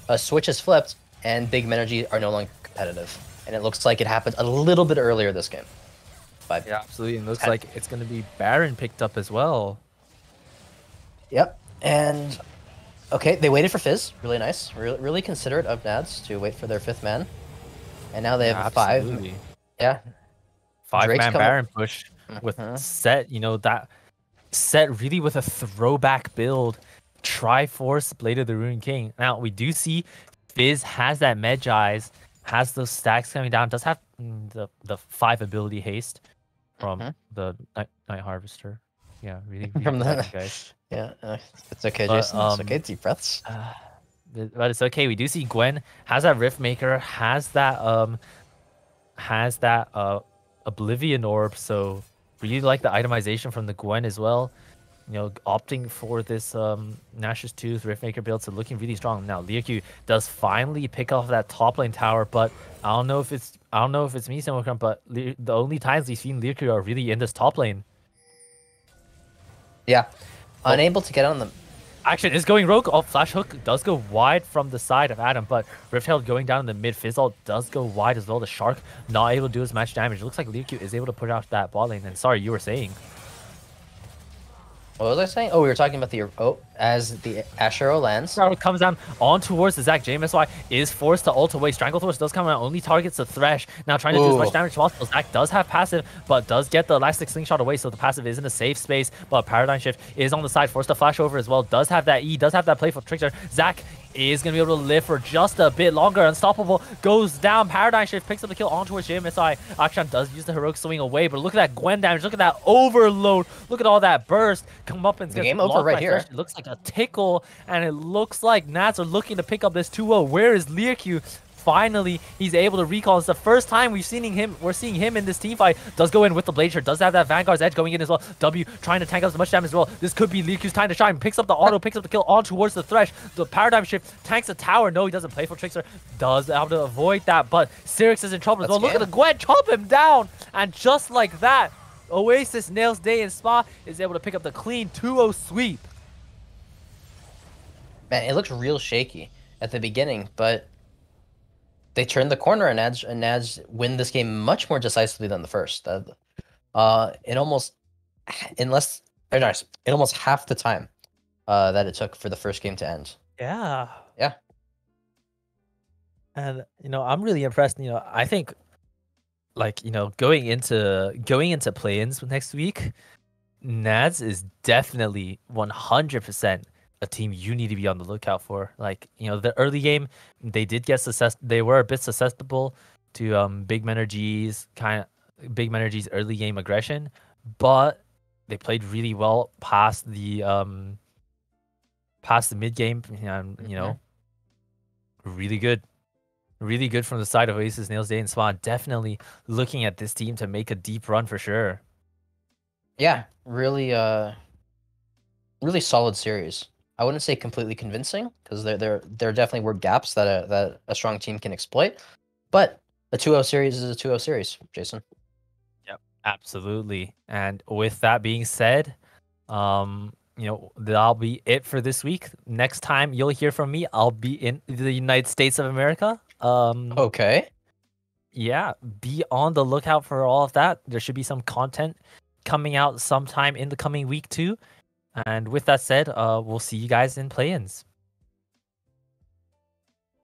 Speaker 2: a switch is flipped, and Big Menergy are no longer competitive. And it looks like it happened a little bit earlier this game. But
Speaker 1: yeah, absolutely. And it looks like it's going to be Baron picked up as well.
Speaker 2: Yep. And okay, they waited for Fizz. Really nice. Really considerate of Nads to wait for their 5th man. And now they have 5. Yeah.
Speaker 1: 5-man Baron push with Set. You know, that Set really with a throwback build. Triforce, Blade of the Rune King. Now, we do see Fizz has that Medjai's, has those stacks coming down, does have the 5 ability haste from the Night Harvester. Yeah, really
Speaker 2: from the
Speaker 1: guys.
Speaker 2: Yeah, it's okay, but, Jason. It's okay. Deep breaths.
Speaker 1: But it's okay. We do see Gwen has that Rift Maker, has that Oblivion Orb. So really like the itemization from the Gwen as well. You know, opting for this Nash's Tooth Rift Maker build, so looking really strong. Now Liu does finally pick off that top lane tower, but I don't know if it's me, Simulcrum, but the only times we've seen Liu are really in this top lane.
Speaker 2: Yeah, unable to get on them.
Speaker 1: Action is going rogue. Oh, Flash Hook does go wide from the side of Adam, but Rift going down in the mid. Fizzle does go wide as well. The Shark not able to do as much damage. It looks like Liu is able to put out that bot lane. And sorry, you were saying.
Speaker 2: What was I saying? Oh, we were talking about the as the Ash Arrow lands.
Speaker 1: Arrow comes down on towards the Zac. JMSY is forced to ult away. Stranglethorns does come out, only targets the Thresh. Now trying to do as much damage as possible. Zac does have passive, but does get the Elastic Slingshot away, so the passive is in a safe space. But Paradigm Shift is on the side, forced to flash over as well. Does have that E, does have that Playful Trickster. Zac is going to be able to live for just a bit longer. Unstoppable goes down. Paradigm Shift picks up the kill on towards JMSI. Akshan does use the heroic swing away, but look at that Gwen damage. Look at that overload. Look at all that burst. Come up and
Speaker 2: the game over right here.
Speaker 1: It looks like a tickle, and it looks like Nats are looking to pick up this 2-0. Where is Liu? Finally, he's able to recall. It's the first time we're seeing him in this team fight. Does go in with the Blade Shirt. Does have that Vanguard's Edge going in as well. W trying to tank up as much damage as well. This could be Liu's time to shine. Picks up the auto, picks up the kill on towards the Thresh. The Paradigm Shift tanks the tower. No, he doesn't. Playful Trickster does have to avoid that, but Sirix is in trouble as well. Look at the Gwen, chop him down. And just like that, Oasis nails Day and Spa, is able to pick up the clean 2-0 sweep.
Speaker 2: Man, it looks real shaky at the beginning, but they turned the corner, and Nads win this game much more decisively than the first. In almost half the time that it took for the first game to end.
Speaker 1: Yeah.
Speaker 2: Yeah.
Speaker 1: And you know, I'm really impressed. You know, I think, like, you know, going into play-ins next week, Nads is definitely 100% a team you need to be on the lookout for. Like, you know, the early game, they did get they were a bit susceptible to Big Menergy's early game aggression, but they played really well past the mid game, and you know, really good from the side of Oasis, Nails, Day, and Swan. Definitely looking at this team to make a deep run for sure.
Speaker 2: Yeah, really solid series. I wouldn't say completely convincing, because there definitely were gaps that a strong team can exploit, but a 2-0 series is a 2-0 series, Jason.
Speaker 1: Yep, absolutely. And with that being said, you know, that'll be it for this week. Next time you'll hear from me, I'll be in the United States of America.
Speaker 2: Okay.
Speaker 1: Yeah, be on the lookout for all of that. There should be some content coming out sometime in the coming week too. And with that said, we'll see you guys in play-ins.